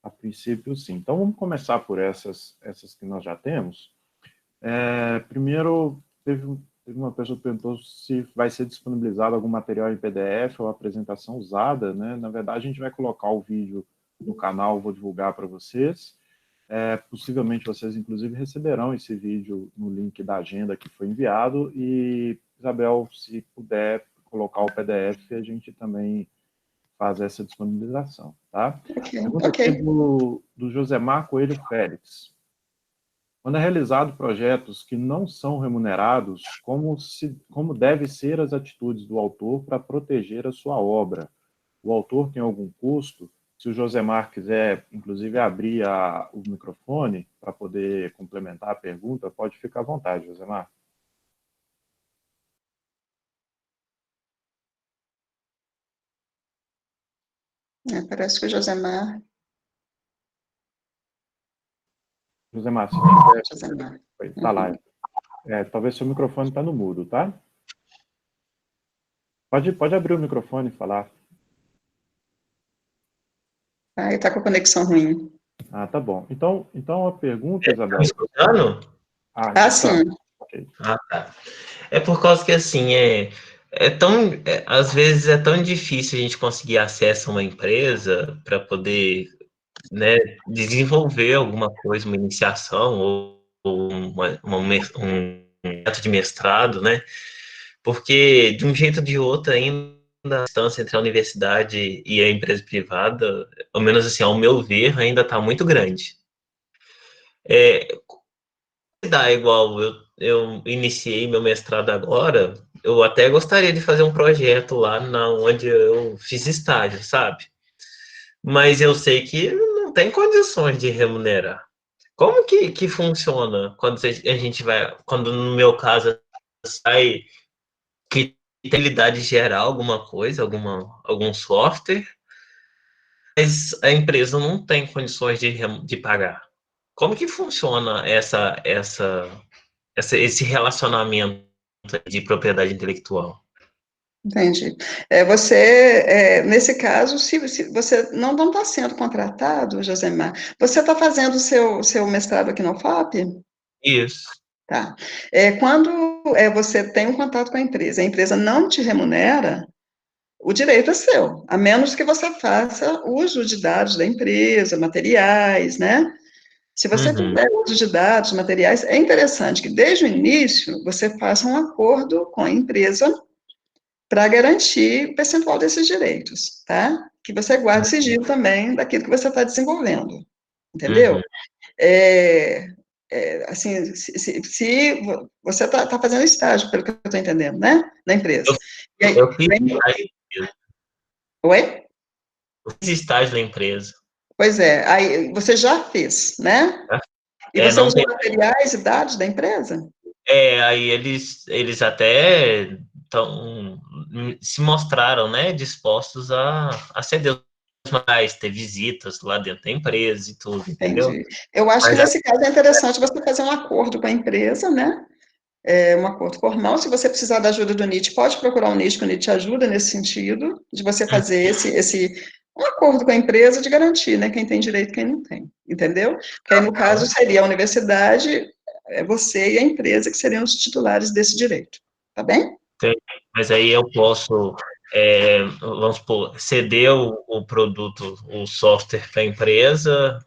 a princípio, sim. Então, vamos começar por essas que nós já temos. Primeiro, teve uma pessoa que perguntou se vai ser disponibilizado algum material em PDF ou apresentação usada, né? Na verdade, a gente vai colocar o vídeo no canal, vou divulgar para vocês. Possivelmente vocês, inclusive, receberão esse vídeo no link da agenda que foi enviado. E, Isabel, se puder colocar o PDF, a gente também faz essa disponibilização, tá? Pergunta aqui do Josemar Coelho Félix. Quando é realizado projetos que não são remunerados, como devem ser as atitudes do autor para proteger a sua obra? O autor tem algum custo? Se o Josemar quiser, inclusive, abrir o microfone para poder complementar a pergunta, pode ficar à vontade, Josemar. Parece que o Josemar... Josemar, se tiver... Josemar. Tá lá. Talvez seu microfone está no mudo, tá? Pode abrir o microfone e falar. Está com a conexão ruim. Tá bom. Então a pergunta, Isabel... Tá me escutando? Sim. Okay. Tá. É por causa que, assim, às vezes é tão difícil a gente conseguir acesso a uma empresa para poder, né, desenvolver alguma coisa, uma iniciação ou um método de mestrado, né? Porque, de um jeito ou de outro, ainda a distância entre a universidade e a empresa privada, ao menos assim, ao meu ver, ainda está muito grande. Dá igual, eu iniciei meu mestrado agora, eu até gostaria de fazer um projeto lá onde eu fiz estágio, sabe? Mas eu sei que não tem condições de remunerar. Como que funciona quando a gente quando no meu caso sai que tem habilidade de gerar alguma coisa, algum software, mas a empresa não tem condições de pagar. Como que funciona esse relacionamento de propriedade intelectual? Entendi. Nesse caso, se você não está sendo contratado, Josemar, você está fazendo o seu mestrado aqui na UFOP? Isso. Tá. Quando você tem um contato com a empresa não te remunera, o direito é seu, a menos que você faça uso de dados da empresa, materiais, né? Se você tiver uso de dados, materiais, é interessante que desde o início você faça um acordo com a empresa para garantir o percentual desses direitos, tá? Que você guarde sigilo também daquilo que você está desenvolvendo, entendeu? Assim, se você está fazendo estágio, pelo que eu estou entendendo, né? Na empresa. Eu, E aí, eu fiz estágio, oi? eu fiz estágio na empresa. Pois é, aí você já fez, né? E você Não usou tem. materiais e dados da empresa? Aí eles até se mostraram, né, dispostos a ceder os materiais, ter visitas lá dentro da empresa e tudo, entendeu? Entendi. Eu acho que Mas nesse caso é interessante você fazer um acordo com a empresa, né? Um acordo formal. Se você precisar da ajuda do NIT, pode procurar o NIT, que o NIT te ajuda nesse sentido, de você fazer um acordo com a empresa de garantir, né? Quem tem direito e quem não tem, entendeu? Que aí, no caso, seria a universidade, você e a empresa que seriam os titulares desse direito, tá bem? mas aí eu posso, vamos supor, ceder o produto, o software para a empresa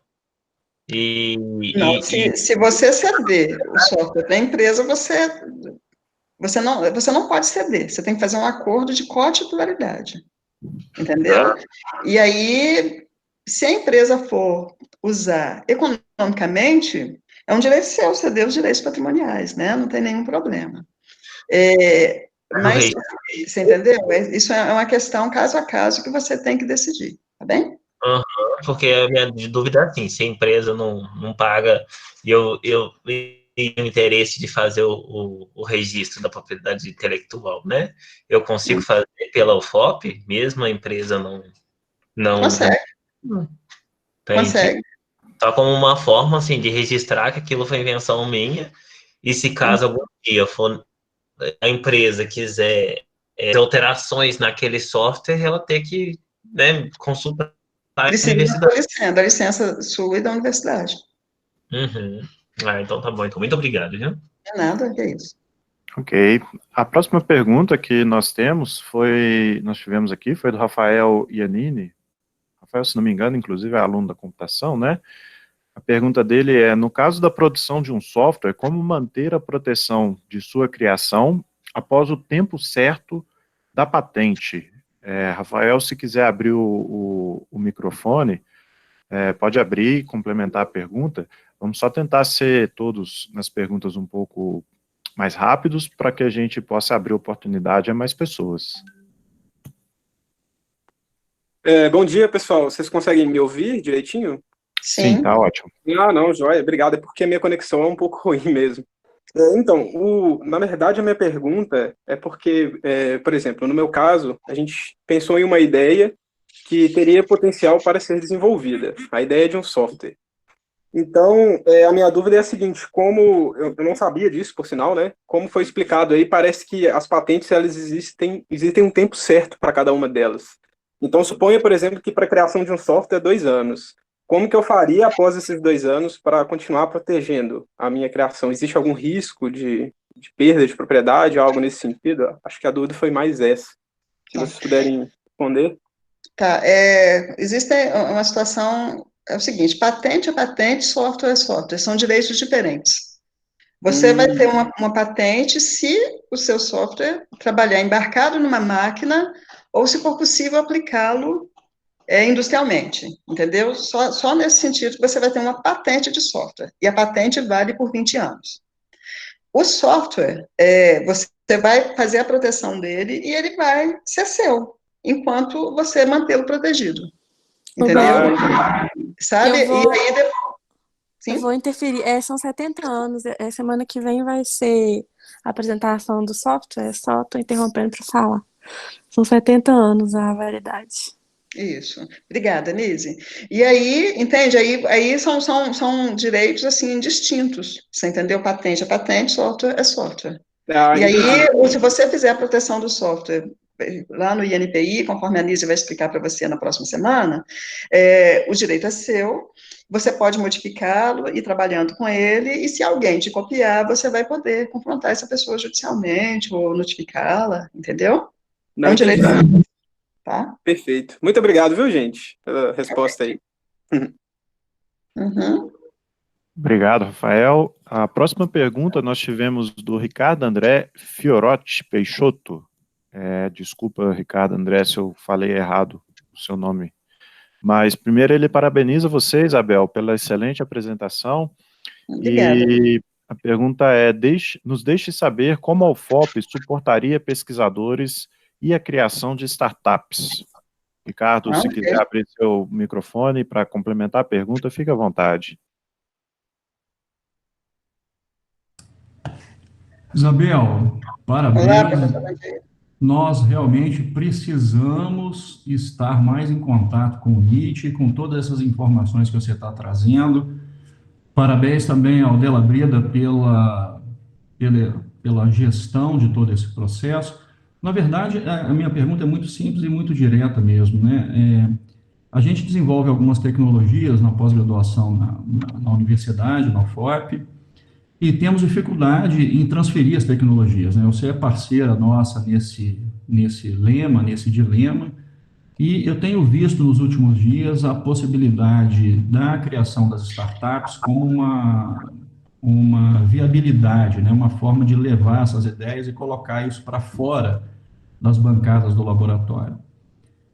Não, e se você ceder o software para a empresa, você não pode ceder, você tem que fazer um acordo de cotitularidade, entendeu? E aí, se a empresa for usar economicamente, é um direito seu ceder os direitos patrimoniais, né? Não tem nenhum problema. Mas, você entendeu? Isso é uma questão caso a caso que você tem que decidir, tá bem? porque a minha dúvida é assim, se a empresa não paga e eu tenho interesse de fazer o registro da propriedade intelectual, né? Eu consigo fazer pela UFOP, mesmo a empresa não Consegue, entende? consegue. Só como uma forma, assim, de registrar que aquilo foi invenção minha, e se caso algum dia for a empresa quiser alterações naquele software, ela ter que, né, consultar a Precisa universidade. da licença sua e da universidade. Uhum. Então tá bom. Então, muito obrigado, viu? Não é nada, que é isso. Ok. A próxima pergunta que nós tivemos aqui, foi do Rafael Iannini. Rafael, se não me engano, inclusive é aluno da computação, né? A pergunta dele é, no caso da produção de um software, como manter a proteção de sua criação após o tempo certo da patente? Rafael, se quiser abrir o microfone, pode abrir e complementar a pergunta. Vamos só tentar ser todos nas perguntas um pouco mais rápidos para que a gente possa abrir oportunidade a mais pessoas. Bom dia, pessoal. Vocês conseguem me ouvir direitinho? Sim, tá ótimo. Não, joia. Obrigado. É porque a minha conexão é um pouco ruim mesmo. Então, na verdade, a minha pergunta é porque, por exemplo, no meu caso, a gente pensou em uma ideia que teria potencial para ser desenvolvida, a ideia de um software. Então, a minha dúvida é a seguinte, como eu não sabia disso, por sinal, né? Como foi explicado aí, parece que as patentes, elas existem um tempo certo para cada uma delas. Então, suponha, por exemplo, que para a criação de um software é 2 anos. Como que eu faria após esses 2 anos para continuar protegendo a minha criação? Existe algum risco de perda de propriedade, algo nesse sentido? Acho que a dúvida foi mais essa. Se vocês puderem responder. Tá, existe uma situação, é o seguinte, patente é patente, software é software, são direitos diferentes. Você vai ter uma patente se o seu software trabalhar embarcado numa máquina ou se for possível aplicá-lo industrialmente, entendeu? Só nesse sentido que você vai ter uma patente de software, e a patente vale por 20 anos. O software, você vai fazer a proteção dele e ele vai ser seu, enquanto você mantê-lo protegido, entendeu? Sabe? E aí, eu vou interferir. São 70 anos. Semana que vem vai ser a apresentação do software. Só estou interrompendo para falar. São 70 anos a validade. Isso. Obrigada, Nise. E aí, entende? Aí são direitos, assim, distintos. Você entendeu? Patente é patente, software é software. E aí, se você fizer a proteção do software lá no INPI, conforme a Nise vai explicar para você na próxima semana, o direito é seu, você pode modificá-lo e ir trabalhando com ele, e se alguém te copiar, você vai poder confrontar essa pessoa judicialmente ou notificá-la, entendeu? É um direito. Tá? Perfeito. Muito obrigado, viu, gente, pela resposta aí. Uhum. Obrigado, Rafael. A próxima pergunta nós tivemos do Ricardo André Fiorotti Peixoto. Desculpa, Ricardo André, se eu falei errado o seu nome. Mas primeiro ele parabeniza você, Isabel, pela excelente apresentação. Obrigada. E a pergunta é, nos deixe saber como a UFOP suportaria pesquisadores e a criação de startups. Ricardo, se quiser abrir seu microfone para complementar a pergunta, fique à vontade. Isabel, parabéns. Olá, professor. Bom dia. Nós realmente precisamos estar mais em contato com o NIT e com todas essas informações que você está trazendo. Parabéns também ao Della Brida pela gestão de todo esse processo. Na verdade, a minha pergunta é muito simples e muito direta mesmo, né? A gente desenvolve algumas tecnologias na pós-graduação na universidade, na UFOP, e temos dificuldade em transferir as tecnologias, né? Você é parceira nossa nesse dilema, e eu tenho visto nos últimos dias a possibilidade da criação das startups como uma viabilidade, né? Uma forma de levar essas ideias e colocar isso para fora das bancadas do laboratório.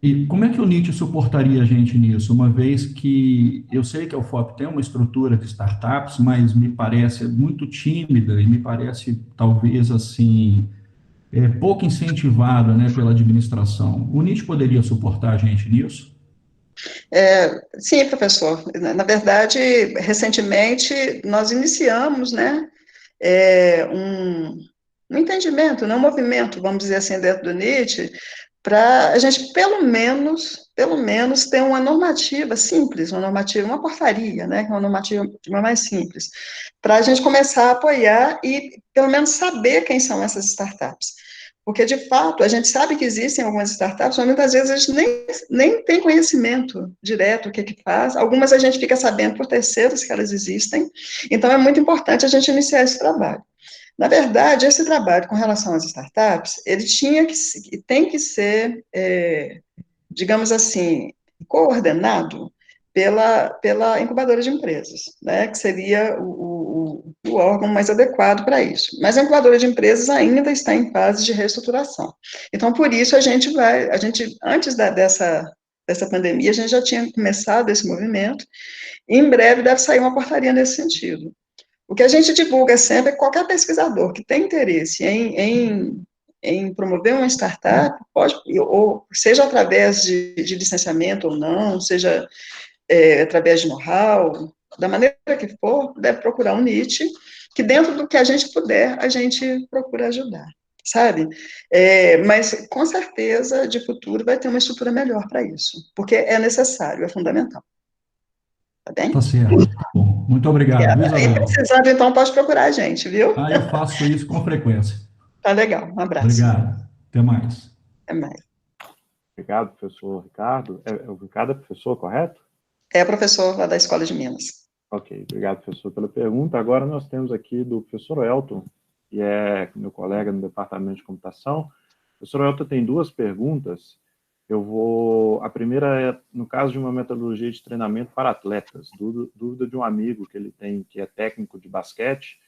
E como é que o NIT suportaria a gente nisso, uma vez que eu sei que a UFOP tem uma estrutura de startups, mas me parece muito tímida e me parece, talvez, assim, pouco incentivada, né, pela administração. O NIT poderia suportar a gente nisso? Sim, professor. Na verdade, recentemente, nós iniciamos, né, um entendimento, né, um movimento, vamos dizer assim, dentro do NIT, para a gente, pelo menos, ter uma normativa simples, uma portaria, né, uma normativa mais simples, para a gente começar a apoiar e, pelo menos, saber quem são essas startups. Porque, de fato, a gente sabe que existem algumas startups, mas muitas vezes a gente nem tem conhecimento direto o que faz. Algumas a gente fica sabendo por terceiros que elas existem. Então, é muito importante a gente iniciar esse trabalho. Na verdade, esse trabalho com relação às startups, ele tem que ser, digamos assim, coordenado pela incubadora de empresas, né, que seria o órgão mais adequado para isso. Mas a incubadora de empresas ainda está em fase de reestruturação. Então, por isso, antes dessa pandemia, a gente já tinha começado esse movimento, e em breve deve sair uma portaria nesse sentido. O que a gente divulga sempre é que qualquer pesquisador que tem interesse em promover uma startup, ou seja através de licenciamento ou não, seja através de know-how, da maneira que for, deve procurar um NIT, que dentro do que a gente puder, a gente procura ajudar, sabe? Mas, com certeza, de futuro, vai ter uma estrutura melhor para isso, porque é necessário, é fundamental. Tá bem? Tá certo. Bom, muito obrigado, viu, Isabel? E precisando, então, pode procurar a gente, viu? Eu faço isso com frequência. Tá legal, um abraço. Obrigado. Até mais. Até mais. Obrigado, professor Ricardo. O Ricardo é professor, correto? É professor lá da Escola de Minas. Ok, obrigado, professor, pela pergunta. Agora nós temos aqui do professor Elton, que é meu colega no departamento de computação. O professor Elton tem duas perguntas. A primeira é, no caso de uma metodologia de treinamento para atletas, dúvida de um amigo que ele tem, que é técnico de basquete.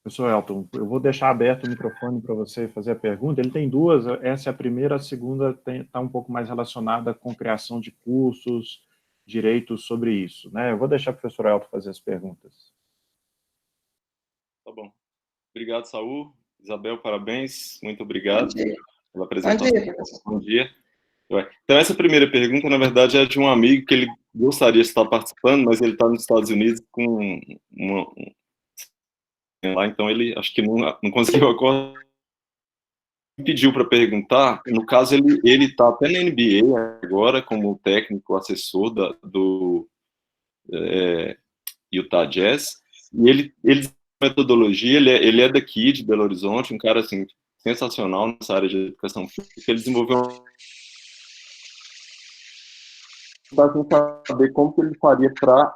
Professor Elton, eu vou deixar aberto o microfone para você fazer a pergunta. Ele tem duas, essa é a primeira, a segunda está um pouco mais relacionada com criação de cursos, direitos sobre isso, né? Eu vou deixar o professor Elton fazer as perguntas. Tá bom. Obrigado, Saul. Isabel, parabéns. Muito obrigado pela apresentação. Bom dia, professor. Bom dia. Então, essa primeira pergunta, na verdade, é de um amigo que ele gostaria de estar participando, mas ele está nos Estados Unidos com lá, então ele acho que não conseguiu acordar. Pediu para perguntar, no caso ele está até na NBA agora como técnico assessor do Utah Jazz, e ele metodologia, ele é daqui de Belo Horizonte, um cara assim sensacional nessa área de educação física. Ele desenvolveu para saber como que ele faria para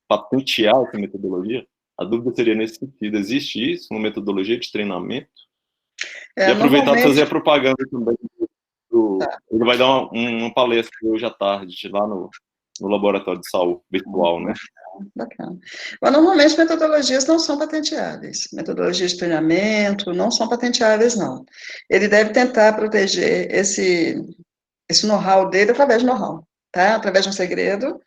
patentear essa metodologia. A dúvida seria nesse sentido: existe isso, uma metodologia de treinamento? E aproveitar para fazer a propaganda também. Ele vai dar uma palestra hoje à tarde lá no no laboratório de saúde virtual, né? Bacana. Mas, normalmente, metodologias não são patenteáveis. Metodologias de treinamento não são patenteáveis, não. Ele deve tentar proteger esse know-how dele através de know-how, tá? Através de um segredo.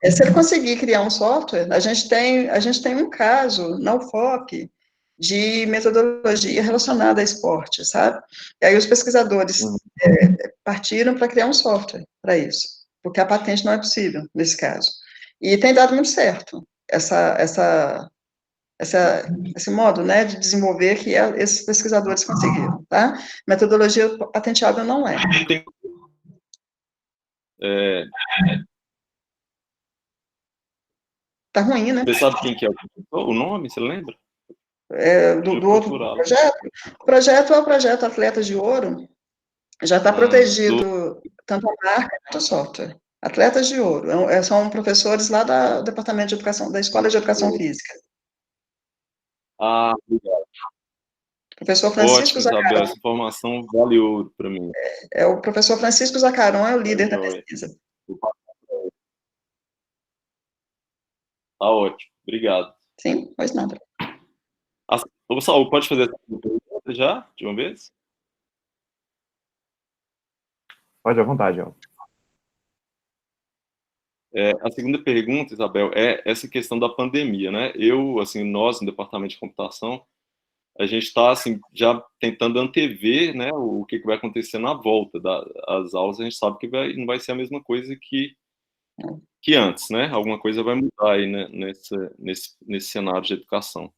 Se ele conseguir criar um software, a gente tem um caso na UFOP de metodologia relacionada a esporte, sabe? E aí os pesquisadores partiram para criar um software para isso, porque a patente não é possível nesse caso. E tem dado muito certo esse modo, né, de desenvolver que esses pesquisadores conseguiram, tá? Metodologia patenteável não é. Tá ruim, né? Você sabe quem que é o nome, você lembra? Do outro projeto? O projeto é o projeto Atletas de Ouro, já está protegido tanto a marca quanto o software. Atletas de Ouro, são professores lá do Departamento de Educação, da Escola de Educação Física. Ah, obrigado. Professor Francisco Ótimo, Zacaron. Isabel, essa informação vale ouro para mim. O professor Francisco Zacaron é o líder da pesquisa. Tá ótimo, obrigado. Sim, pois nada. O Saul, pode fazer essa pergunta já, de uma vez? Pode à vontade, Elton. A segunda pergunta, Isabel, é essa questão da pandemia, né? Nós, no Departamento de Computação, a gente está, assim, já tentando antever, né, o que vai acontecer na volta das aulas. A gente sabe que não vai ser a mesma coisa que antes, né? Alguma coisa vai mudar aí, né, nesse cenário de educação.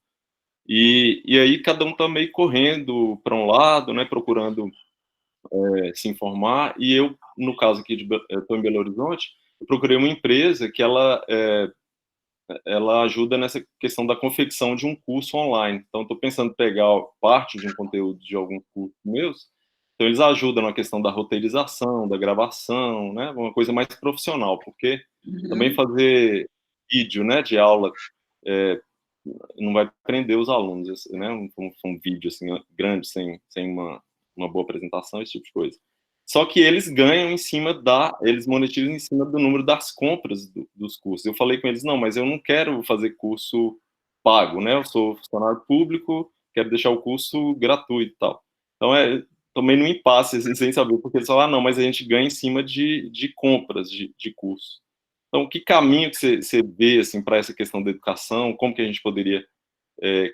E aí cada um está meio correndo para um lado, né, procurando se informar. E eu, no caso aqui, eu estou em Belo Horizonte, eu procurei uma empresa que ela ajuda nessa questão da confecção de um curso online. Então, estou pensando em pegar parte de um conteúdo de alguns cursos meus. Então, eles ajudam na questão da roteirização, da gravação, né? Uma coisa mais profissional, porque também fazer vídeo, né, de aula não vai prender os alunos, né? Um vídeo assim grande sem uma boa apresentação, esse tipo de coisa. Só que eles ganham eles monetizam em cima do número das compras dos cursos. Eu falei com eles, não, mas eu não quero fazer curso pago, né? Eu sou funcionário público, quero deixar o curso gratuito e tal. Então, tomei num impasse, assim, sem saber, porque eles falaram, não, mas a gente ganha em cima de compras de curso. Então, que caminho que você vê, assim, para essa questão da educação? Como que a gente poderia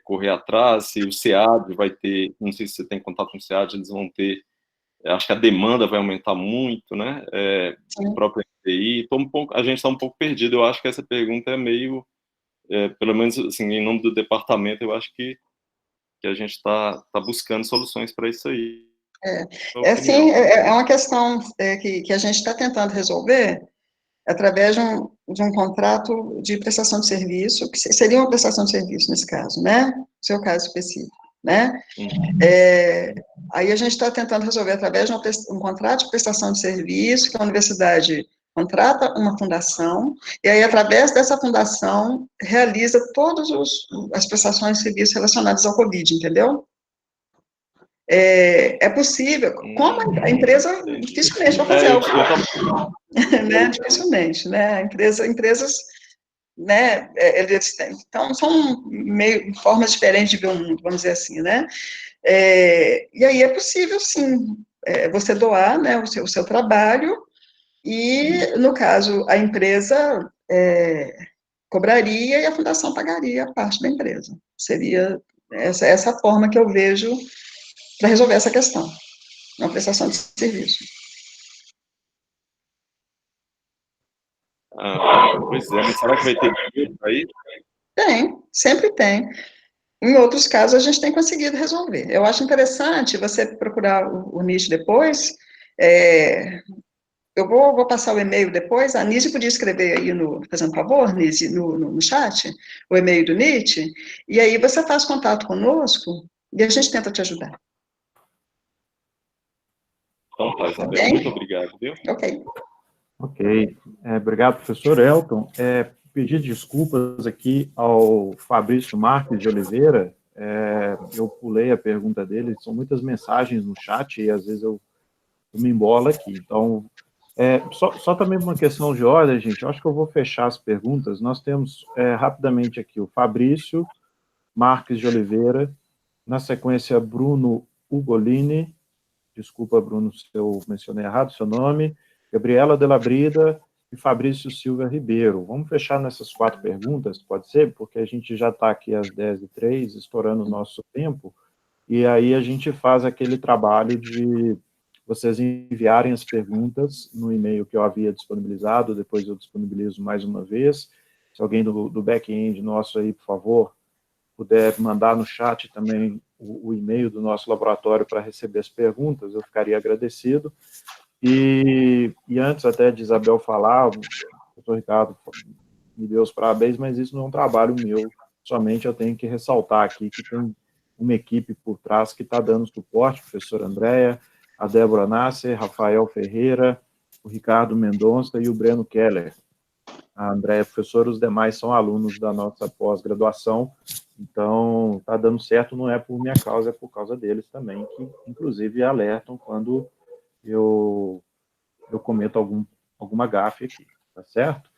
correr atrás? Se o SEAD vai ter, não sei se você tem contato com o SEAD, eles vão ter, acho que a demanda vai aumentar muito, né? O próprio FTI. A gente está um pouco perdido. Eu acho que essa pergunta é meio, pelo menos assim, em nome do departamento, eu acho que a gente está buscando soluções para isso aí. Sim, é uma questão que a gente está tentando resolver através de um contrato de prestação de serviço, que seria uma prestação de serviço nesse caso, né? No seu caso específico, né? Aí a gente está tentando resolver através de um contrato de prestação de serviço, que a universidade contrata uma fundação, e aí, através dessa fundação, realiza todas as prestações de serviço relacionadas ao Covid, entendeu? É possível, como a empresa dificilmente vai fazer algo, né, dificilmente, né, empresas, né, eles têm, então, são formas diferentes de ver o mundo, vamos dizer assim, né, e aí é possível, sim, você doar, né, o seu trabalho, e, no caso, a empresa cobraria e a fundação pagaria a parte da empresa, seria essa forma que eu vejo para resolver essa questão, uma prestação de serviço. Pois é, mas será que vai ter dinheiro para isso? Tem, sempre tem. Em outros casos, a gente tem conseguido resolver. Eu acho interessante você procurar o NIT depois. Eu vou passar o e-mail depois. A Nise podia escrever aí, fazendo um favor, Nise, no chat, o e-mail do NIT, e aí você faz contato conosco e a gente tenta te ajudar. Então tá, Isabel, muito obrigado, viu? Ok. Obrigado, professor Elton. Pedir desculpas aqui ao Fabrício Marques de Oliveira, eu pulei a pergunta dele, são muitas mensagens no chat e às vezes eu me embolo aqui, então Só também uma questão de ordem, gente, eu acho que eu vou fechar as perguntas. Nós temos rapidamente aqui o Fabrício Marques de Oliveira, na sequência Bruno Ugolini, desculpa, Bruno, se eu mencionei errado o seu nome, Gabriela de la Brida e Fabrício Silva Ribeiro. Vamos fechar nessas 4 perguntas, pode ser? Porque a gente já está aqui às 10h03, estourando o nosso tempo, e aí a gente faz aquele trabalho de vocês enviarem as perguntas no e-mail que eu havia disponibilizado, depois eu disponibilizo mais uma vez. Se alguém do back-end nosso aí, por favor, puder mandar no chat também o e-mail do nosso laboratório para receber as perguntas, eu ficaria agradecido. E antes até de Isabel falar, o doutor Ricardo me deu os parabéns, mas isso não é um trabalho meu, somente eu tenho que ressaltar aqui que tem uma equipe por trás que está dando suporte, a professora Andréa, a Débora Nasser, Rafael Ferreira, o Ricardo Mendonça e o Breno Keller. A Andréa é professora, os demais são alunos da nossa pós-graduação, então está dando certo, não é por minha causa, é por causa deles também, que inclusive alertam quando eu cometo alguma gafe aqui, tá certo?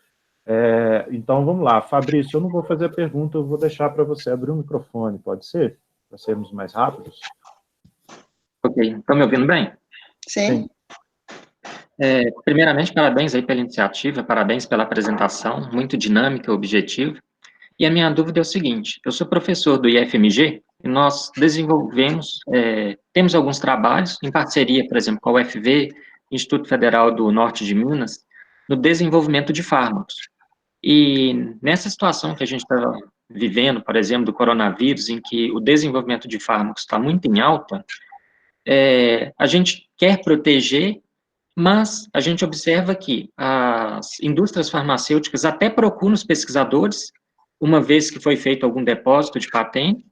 Então vamos lá, Fabrício, eu não vou fazer a pergunta, eu vou deixar para você abrir o microfone, pode ser? Para sermos mais rápidos? Ok, estão me ouvindo bem? Sim. Primeiramente, parabéns aí pela iniciativa, parabéns pela apresentação, muito dinâmica, objetiva. E a minha dúvida é o seguinte, eu sou professor do IFMG, e nós desenvolvemos, temos alguns trabalhos, em parceria, por exemplo, com a UFV, Instituto Federal do Norte de Minas, no desenvolvimento de fármacos. E nessa situação que a gente está vivendo, por exemplo, do coronavírus, em que o desenvolvimento de fármacos está muito em alta, a gente quer proteger, mas a gente observa que as indústrias farmacêuticas até procuram os pesquisadores, uma vez que foi feito algum depósito de patente,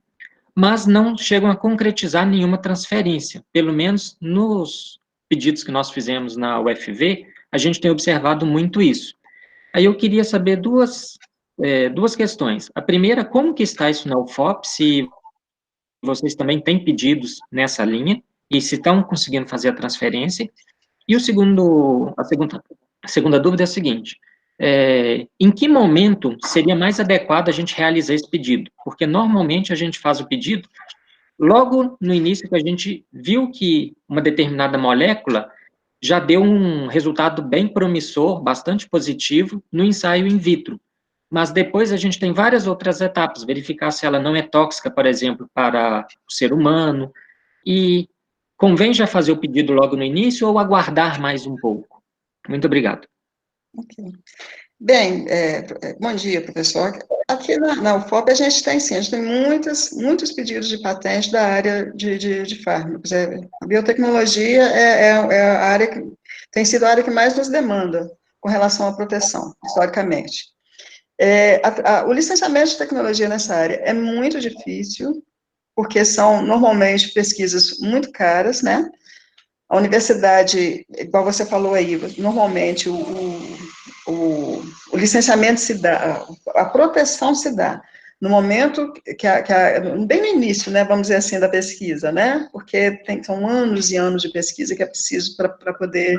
mas não chegam a concretizar nenhuma transferência. Pelo menos nos pedidos que nós fizemos na UFV, a gente tem observado muito isso. Aí eu queria saber duas questões. A primeira, como que está isso na UFOP, se vocês também têm pedidos nessa linha, e se estão conseguindo fazer a transferência. E a segunda dúvida é a seguinte, em que momento seria mais adequado a gente realizar esse pedido? Porque normalmente a gente faz o pedido logo no início que a gente viu que uma determinada molécula já deu um resultado bem promissor, bastante positivo, no ensaio in vitro. Mas depois a gente tem várias outras etapas, verificar se ela não é tóxica, por exemplo, para o ser humano, e convém já fazer o pedido logo no início ou aguardar mais um pouco? Muito obrigado. Ok. Bem, bom dia, professor. Aqui na UFOP a gente tem muitos pedidos de patente da área de fármacos. A biotecnologia é a área que tem sido a área que mais nos demanda com relação à proteção, historicamente. O licenciamento de tecnologia nessa área é muito difícil, porque são normalmente pesquisas muito caras, né? A universidade, igual você falou aí, normalmente o licenciamento se dá, a proteção se dá no momento bem no início, né, vamos dizer assim, da pesquisa, né, porque são anos e anos de pesquisa que é preciso para poder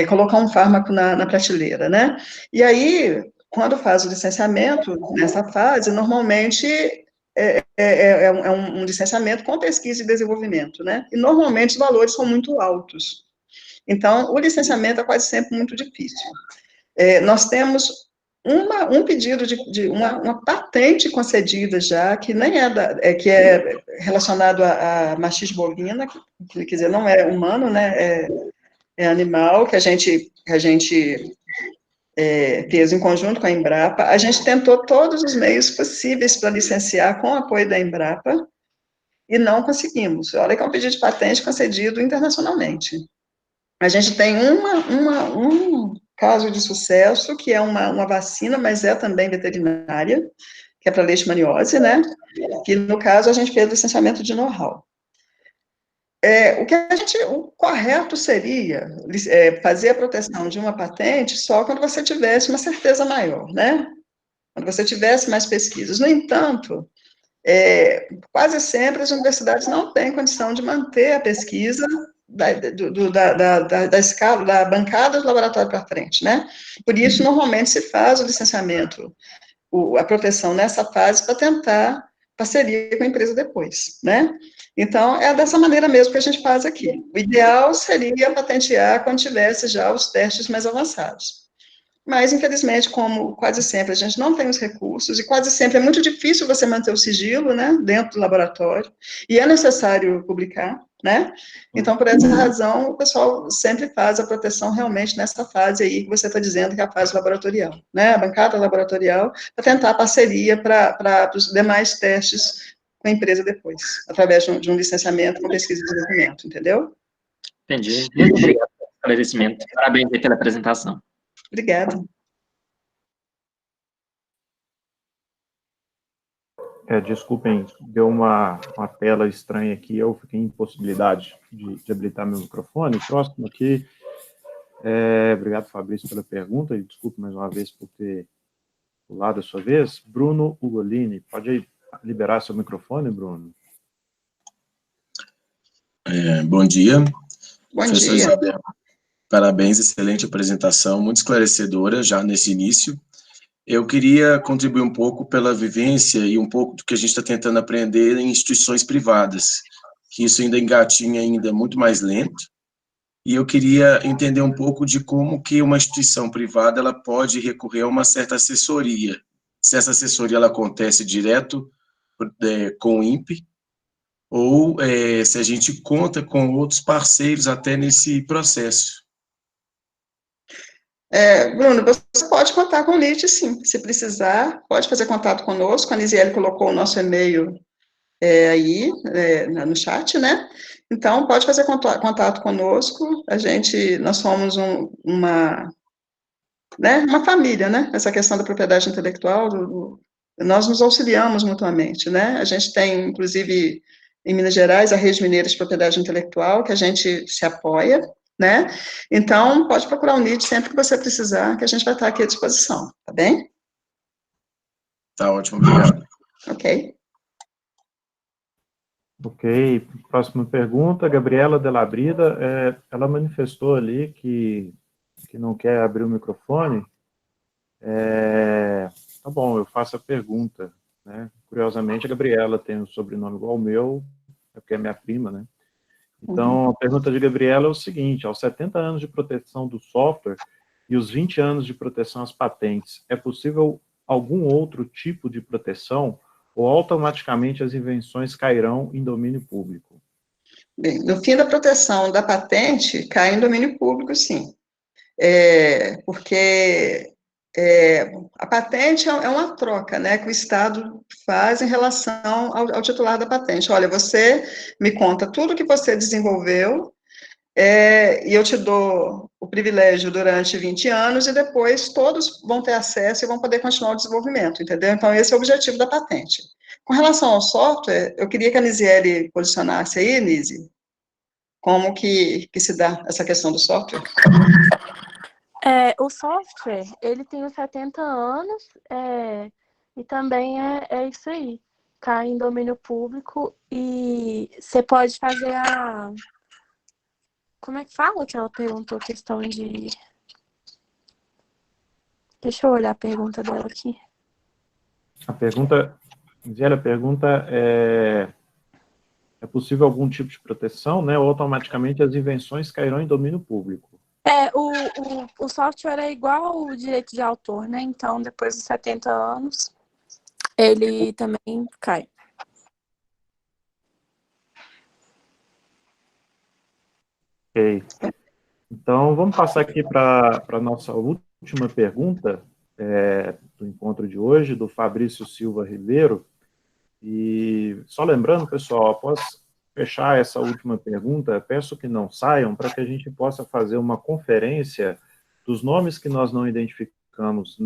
colocar um fármaco na prateleira, né, e aí, quando faz o licenciamento, nessa fase, normalmente é um licenciamento com pesquisa e desenvolvimento, né, e normalmente os valores são muito altos. Então, o licenciamento é quase sempre muito difícil. Nós temos um pedido de uma patente concedida já, que nem que é relacionado a machismo bovina, que quer dizer, não é humano, né, é animal, que a gente fez em conjunto com a Embrapa. A gente tentou todos os meios possíveis para licenciar com o apoio da Embrapa, e não conseguimos. Olha que é um pedido de patente concedido internacionalmente. A gente tem um caso de sucesso, que é uma vacina, mas é também veterinária, que é para leishmaniose, né? Que, no caso, a gente fez licenciamento de know-how. O correto seria fazer a proteção de uma patente só quando você tivesse uma certeza maior, né? Quando você tivesse mais pesquisas. No entanto, quase sempre as universidades não têm condição de manter a pesquisa da escala, da bancada do laboratório para frente, né? Por isso, normalmente, se faz o licenciamento, a proteção nessa fase para tentar parceria com a empresa depois, né? Então, é dessa maneira mesmo que a gente faz aqui. O ideal seria patentear quando tivesse já os testes mais avançados. Mas, infelizmente, como quase sempre a gente não tem os recursos, e quase sempre é muito difícil você manter o sigilo, né, dentro do laboratório, e é necessário publicar, né? Então, por essa razão, o pessoal sempre faz a proteção realmente nessa fase aí que você está dizendo que é a fase laboratorial, né? A bancada laboratorial, para tentar parceria para os demais testes com a empresa depois, através de um licenciamento com pesquisa e desenvolvimento, entendeu? Entendi. Muito obrigado pelo esclarecimento. Parabéns aí pela apresentação. Obrigada. Desculpem, deu uma tela estranha aqui, eu fiquei em impossibilidade de habilitar meu microfone. Próximo aqui, obrigado, Fabrício, pela pergunta, e desculpe mais uma vez por ter pulado a sua vez. Bruno Ugolini, pode liberar seu microfone, Bruno? Bom dia. Bom dia. Isabel, parabéns, excelente apresentação, muito esclarecedora já nesse início. Eu queria contribuir um pouco pela vivência e um pouco do que a gente está tentando aprender em instituições privadas, que isso ainda engatinha ainda muito mais lento, e eu queria entender um pouco de como que uma instituição privada ela pode recorrer a uma certa assessoria, se essa assessoria ela acontece direto com o INPE, ou se a gente conta com outros parceiros até nesse processo. Bruno, você pode contar com o NIT, sim, se precisar, pode fazer contato conosco, a Nisiele colocou o nosso e-mail aí, no chat, né? Então, pode fazer contato conosco, nós somos uma família, né? Essa questão da propriedade intelectual, nós nos auxiliamos mutuamente, né? A gente tem, inclusive, em Minas Gerais, a Rede Mineira de Propriedade Intelectual, que a gente se apoia, né? Então, pode procurar o NIT sempre que você precisar, que a gente vai estar aqui à disposição, tá bem? Tá ótimo, obrigado. Ok. Ok, próxima pergunta, Gabriela Delabrida, ela manifestou ali que não quer abrir o microfone. Tá bom, eu faço a pergunta, né? Curiosamente, a Gabriela tem um sobrenome igual ao meu, é porque é minha prima, né? Então, a pergunta de Gabriela é o seguinte: aos 70 anos de proteção do software e os 20 anos de proteção às patentes, é possível algum outro tipo de proteção ou automaticamente as invenções cairão em domínio público? Bem, no fim da proteção da patente, cai em domínio público, sim. Porque a patente é uma troca, né, que o Estado faz em relação ao titular da patente. Olha, você me conta tudo que você desenvolveu, e eu te dou o privilégio durante 20 anos, e depois todos vão ter acesso e vão poder continuar o desenvolvimento, entendeu? Então, esse é o objetivo da patente. Com relação ao software, eu queria que a Nisiele posicionasse aí, Nisi, como que se dá essa questão do software. O software, ele tem os 70 anos, e também é isso aí. Cai em domínio público e você pode fazer Como é que fala que ela perguntou questão de... Deixa eu olhar a pergunta dela aqui. A pergunta é possível algum tipo de proteção, né, ou automaticamente as invenções cairão em domínio público? O software é igual ao direito de autor, né? Então, depois dos 70 anos, ele também cai. Ok. Então, vamos passar aqui para a nossa última pergunta do encontro de hoje, do Fabrício Silva Ribeiro. E só lembrando, pessoal, após fechar essa última pergunta, peço que não saiam para que a gente possa fazer uma conferência dos nomes que nós não identificamos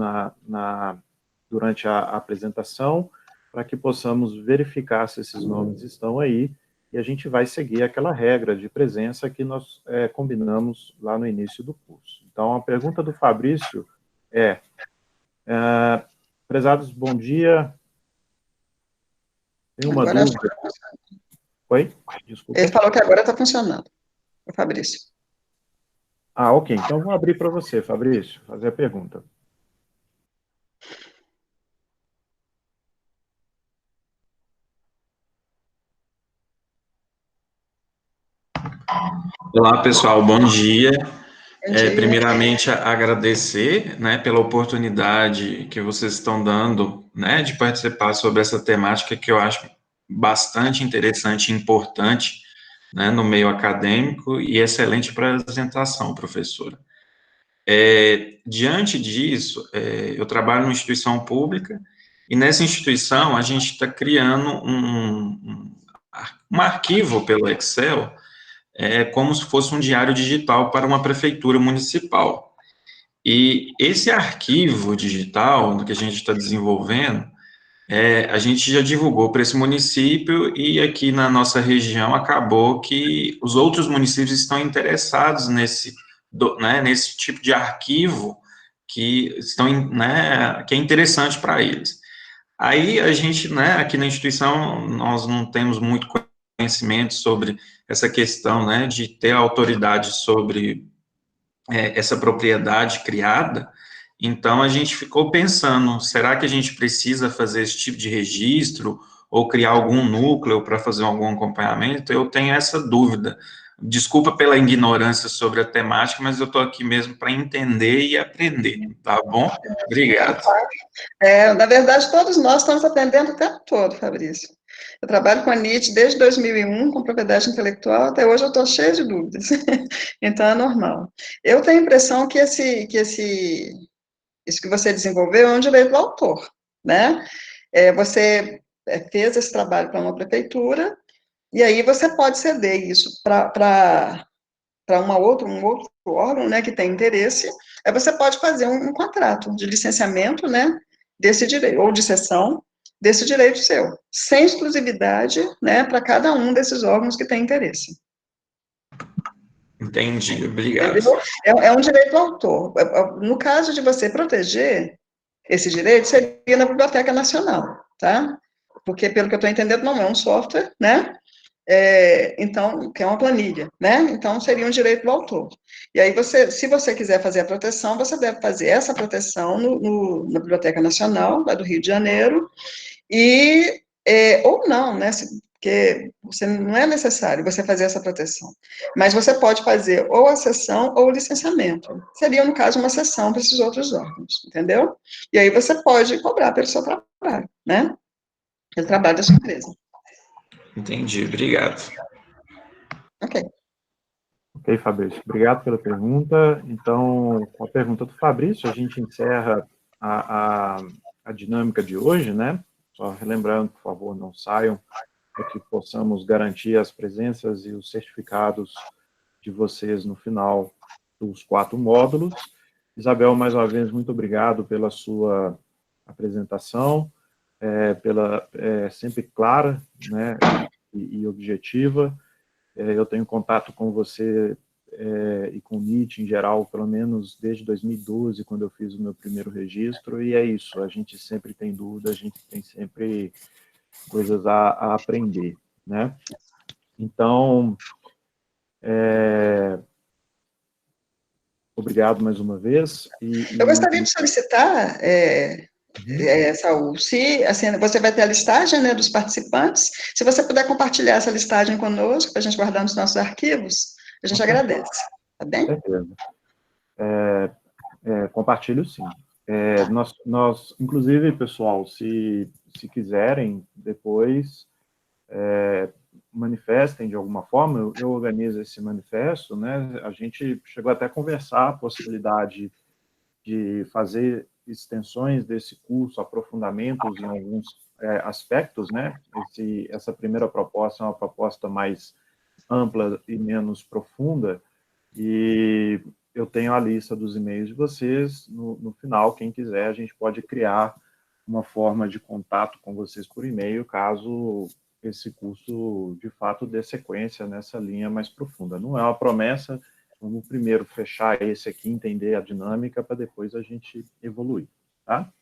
durante a apresentação, para que possamos verificar se esses nomes estão aí, e a gente vai seguir aquela regra de presença que nós combinamos lá no início do curso. Então, a pergunta do Fabrício prezados, bom dia. Tem uma dúvida. Oi? Desculpa. Ele falou que agora está funcionando. Fabrício. Ok. Então, vou abrir para você, Fabrício, fazer a pergunta. Olá, pessoal, bom dia. Bom dia. Primeiramente, agradecer, né, pela oportunidade que vocês estão dando, né, de participar sobre essa temática que eu acho bastante interessante e importante, né, no meio acadêmico, e excelente apresentação, professora. Diante disso, eu trabalho numa instituição pública, e nessa instituição a gente está criando um arquivo pelo Excel, como se fosse um diário digital para uma prefeitura municipal. E esse arquivo digital que a gente está desenvolvendo, a gente já divulgou para esse município, e aqui na nossa região acabou que os outros municípios estão interessados nesse tipo de arquivo que que é interessante para eles. Aí a gente, aqui na instituição, nós não temos muito conhecimento sobre essa questão, de ter autoridade sobre essa propriedade criada. Então, a gente ficou pensando, será que a gente precisa fazer esse tipo de registro ou criar algum núcleo para fazer algum acompanhamento? Eu tenho essa dúvida. Desculpa pela ignorância sobre a temática, mas eu estou aqui mesmo para entender e aprender, tá bom? Obrigado. Na verdade, todos nós estamos aprendendo o tempo todo, Fabrício. Eu trabalho com a NIT desde 2001, com propriedade intelectual, até hoje eu estou cheia de dúvidas. Então, é normal. Eu tenho a impressão que isso que você desenvolveu é um direito do autor, né? Você fez esse trabalho para uma prefeitura, e aí você pode ceder isso para um outro órgão, né, que tem interesse, aí você pode fazer um contrato de licenciamento, né, desse direito, ou de cessão desse direito seu, sem exclusividade, né, para cada um desses órgãos que tem interesse. Entendi, obrigado. Entendeu? É um direito do autor. No caso de você proteger esse direito, seria na Biblioteca Nacional, tá? Porque, pelo que eu estou entendendo, não é um software, né? Então, que é uma planilha, né? Então, seria um direito do autor. E aí, se você quiser fazer a proteção, você deve fazer essa proteção na Biblioteca Nacional, lá do Rio de Janeiro, ou não, né? Porque não é necessário você fazer essa proteção. Mas você pode fazer ou a cessão ou o licenciamento. Seria, no caso, uma cessão para esses outros órgãos, entendeu? E aí você pode cobrar pelo seu trabalho, né? Pelo trabalho da sua empresa. Entendi, obrigado. Ok. Ok, Fabrício, obrigado pela pergunta. Então, com a pergunta do Fabrício, a gente encerra a dinâmica de hoje, né? Só relembrando, por favor, não saiam, para que possamos garantir as presenças e os certificados de vocês no final dos 4 módulos. Isabel, mais uma vez, muito obrigado pela sua apresentação, sempre clara, né, e objetiva. Eu tenho contato com você e com o NIT em geral, pelo menos desde 2012, quando eu fiz o meu primeiro registro, e é isso, a gente sempre tem dúvida, a gente tem sempre coisas a aprender, né? Então, obrigado mais uma vez. Eu gostaria de solicitar, Saul, se assim, você vai ter a listagem, né, dos participantes, se você puder compartilhar essa listagem conosco, para a gente guardar nos nossos arquivos, a gente agradece, tá bem? Com certeza. Compartilho, sim. Nós, inclusive, pessoal, se quiserem, depois manifestem de alguma forma, eu organizo esse manifesto, né? A gente chegou até a conversar a possibilidade de fazer extensões desse curso, aprofundamentos em alguns aspectos, né? Essa primeira proposta é uma proposta mais ampla e menos profunda, e eu tenho a lista dos e-mails de vocês, no final, quem quiser, a gente pode criar uma forma de contato com vocês por e-mail, caso esse curso, de fato, dê sequência nessa linha mais profunda. Não é uma promessa, vamos primeiro fechar esse aqui, entender a dinâmica, para depois a gente evoluir, tá?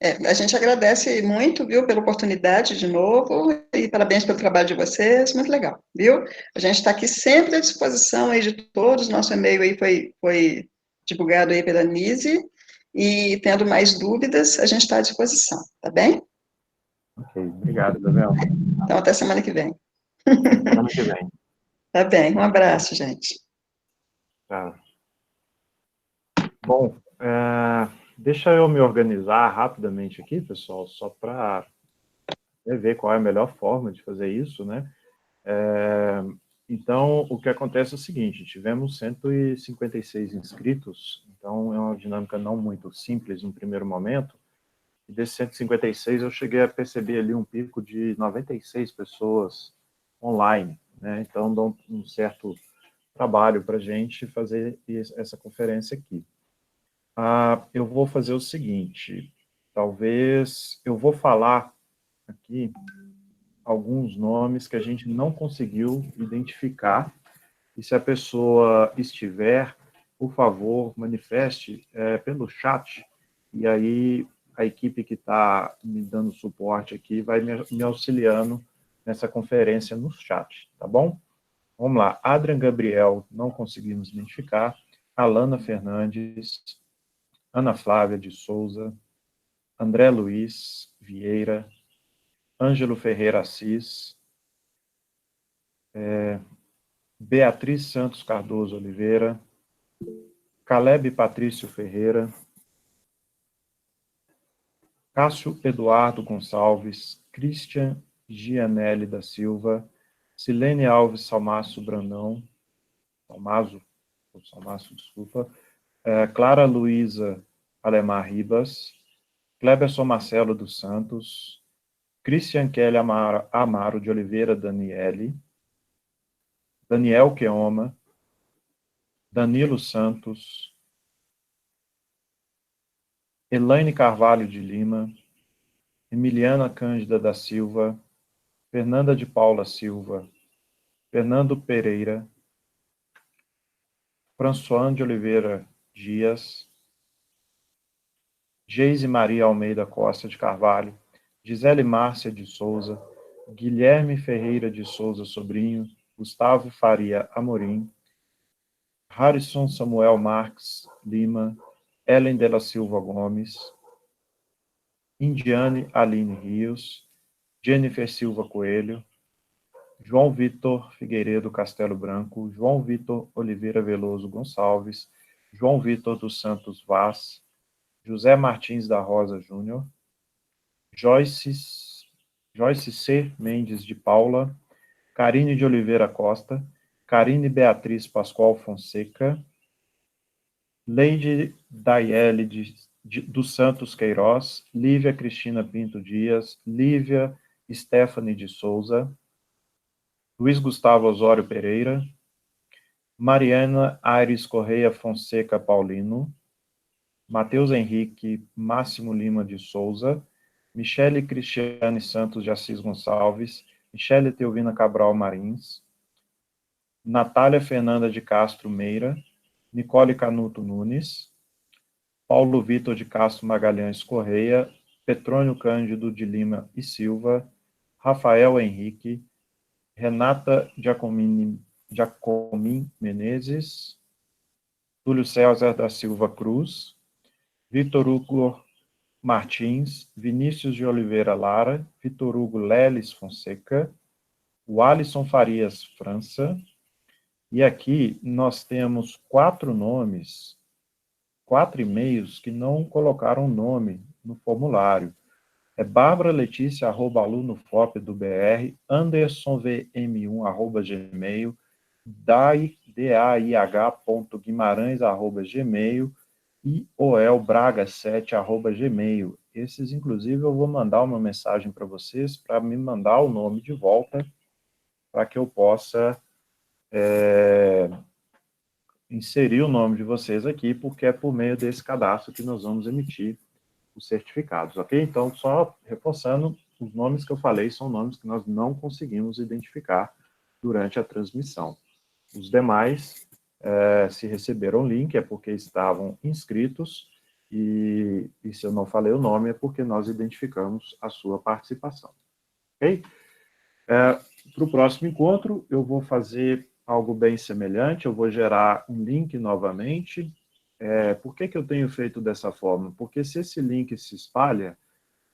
A gente agradece muito, viu, pela oportunidade de novo, e parabéns pelo trabalho de vocês, muito legal, viu? A gente está aqui sempre à disposição aí de todos, nosso e-mail aí foi divulgado aí pela Nise, e tendo mais dúvidas, a gente está à disposição, tá bem? Ok, obrigado, Gabriel. Então, até semana que vem. Semana que vem. Tá bem, um abraço, gente. Tá. Bom, deixa eu me organizar rapidamente aqui, pessoal, só para ver qual é a melhor forma de fazer isso, né? Então, o que acontece é o seguinte, tivemos 156 inscritos, então é uma dinâmica não muito simples no primeiro momento, e desses 156 eu cheguei a perceber ali um pico de 96 pessoas online, né? Então, dá um certo trabalho para a gente fazer essa conferência aqui. Eu vou fazer o seguinte, talvez eu vou falar aqui alguns nomes que a gente não conseguiu identificar, e se a pessoa estiver, por favor, manifeste pelo chat, e aí a equipe que está me dando suporte aqui vai me auxiliando nessa conferência no chat, tá bom? Vamos lá, Adrian Gabriel, não conseguimos identificar, Alana Fernandes, Ana Flávia de Souza, André Luiz Vieira, Ângelo Ferreira Assis, Beatriz Santos Cardoso Oliveira, Caleb Patrício Ferreira, Cássio Eduardo Gonçalves, Christian Gianelli da Silva, Silene Alves Salmaço Brandão, Salmaço, desculpa, Clara Luísa Alemar Ribas, Cleberson Marcelo dos Santos, Christian Kelly Amaro de Oliveira Daniele, Daniel Queoma, Danilo Santos, Elaine Carvalho de Lima, Emiliana Cândida da Silva, Fernanda de Paula Silva, Fernando Pereira, Françoane de Oliveira Dias, Geise Maria Almeida Costa de Carvalho, Gisele Márcia de Souza, Guilherme Ferreira de Souza Sobrinho, Gustavo Faria Amorim, Harrison Samuel Marques Lima, Ellen de la Silva Gomes, Indiane Aline Rios, Jennifer Silva Coelho, João Vitor Figueiredo Castelo Branco, João Vitor Oliveira Veloso Gonçalves, João Vitor dos Santos Vaz, José Martins da Rosa Júnior, Joyce C. Mendes de Paula, Karine de Oliveira Costa, Karine Beatriz Pascoal Fonseca, Leide Daiele dos Santos Queiroz, Lívia Cristina Pinto Dias, Lívia Stephanie de Souza, Luiz Gustavo Osório Pereira, Mariana Aires Correia Fonseca Paulino, Matheus Henrique Máximo Lima de Souza, Michele Cristiane Santos de Assis Gonçalves, Michele Teovina Cabral Marins, Natália Fernanda de Castro Meira, Nicole Canuto Nunes, Paulo Vitor de Castro Magalhães Correia, Petrônio Cândido de Lima e Silva, Rafael Henrique, Renata Giacomin Menezes, Túlio César da Silva Cruz, Vitor Hugo Martins, Vinícius de Oliveira Lara, Vitor Hugo Leles Fonseca, o Alisson Farias França, e aqui nós temos 4 nomes, 4 e-mails que não colocaram nome no formulário. Bárbara Letícia, @alunofop do BR, andersonvm1, @gmail, daih.guimarães, @gmail, e oelbraga7, @gmail. Esses, inclusive, eu vou mandar uma mensagem para vocês, para me mandar o nome de volta, para que eu possa inserir o nome de vocês aqui, porque é por meio desse cadastro que nós vamos emitir os certificados, ok? Então, só reforçando, os nomes que eu falei são nomes que nós não conseguimos identificar durante a transmissão. Os demais, se receberam o link, é porque estavam inscritos, e se eu não falei o nome é porque nós identificamos a sua participação. Ok? Para o próximo encontro, eu vou fazer algo bem semelhante, eu vou gerar um link novamente. Por que eu tenho feito dessa forma? Porque se esse link se espalha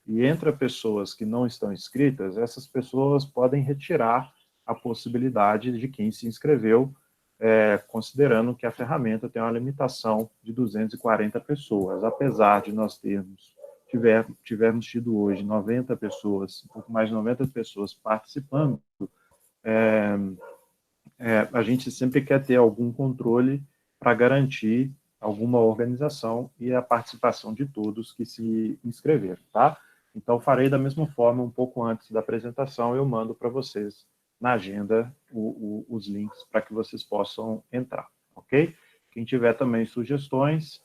e entra pessoas que não estão inscritas, essas pessoas podem retirar a possibilidade de quem se inscreveu, considerando que a ferramenta tem uma limitação de 240 pessoas. Apesar de nós tivermos tido hoje 90 pessoas, um pouco mais de 90 pessoas participando, a gente sempre quer ter algum controle para garantir alguma organização e a participação de todos que se inscreveram, tá? Então, farei da mesma forma, um pouco antes da apresentação, eu mando para vocês na agenda os links para que vocês possam entrar, ok? Quem tiver também sugestões,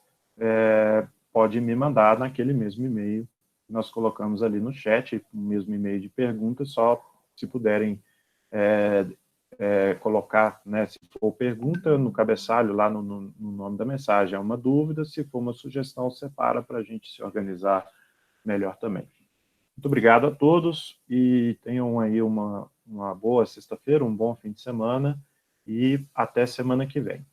pode me mandar naquele mesmo e-mail que nós colocamos ali no chat, o mesmo e-mail de perguntas, só se puderem colocar, né, se for pergunta, no cabeçalho, lá no nome da mensagem, é uma dúvida, se for uma sugestão, separa para a gente se organizar melhor também. Muito obrigado a todos e tenham aí uma boa sexta-feira, um bom fim de semana e até semana que vem.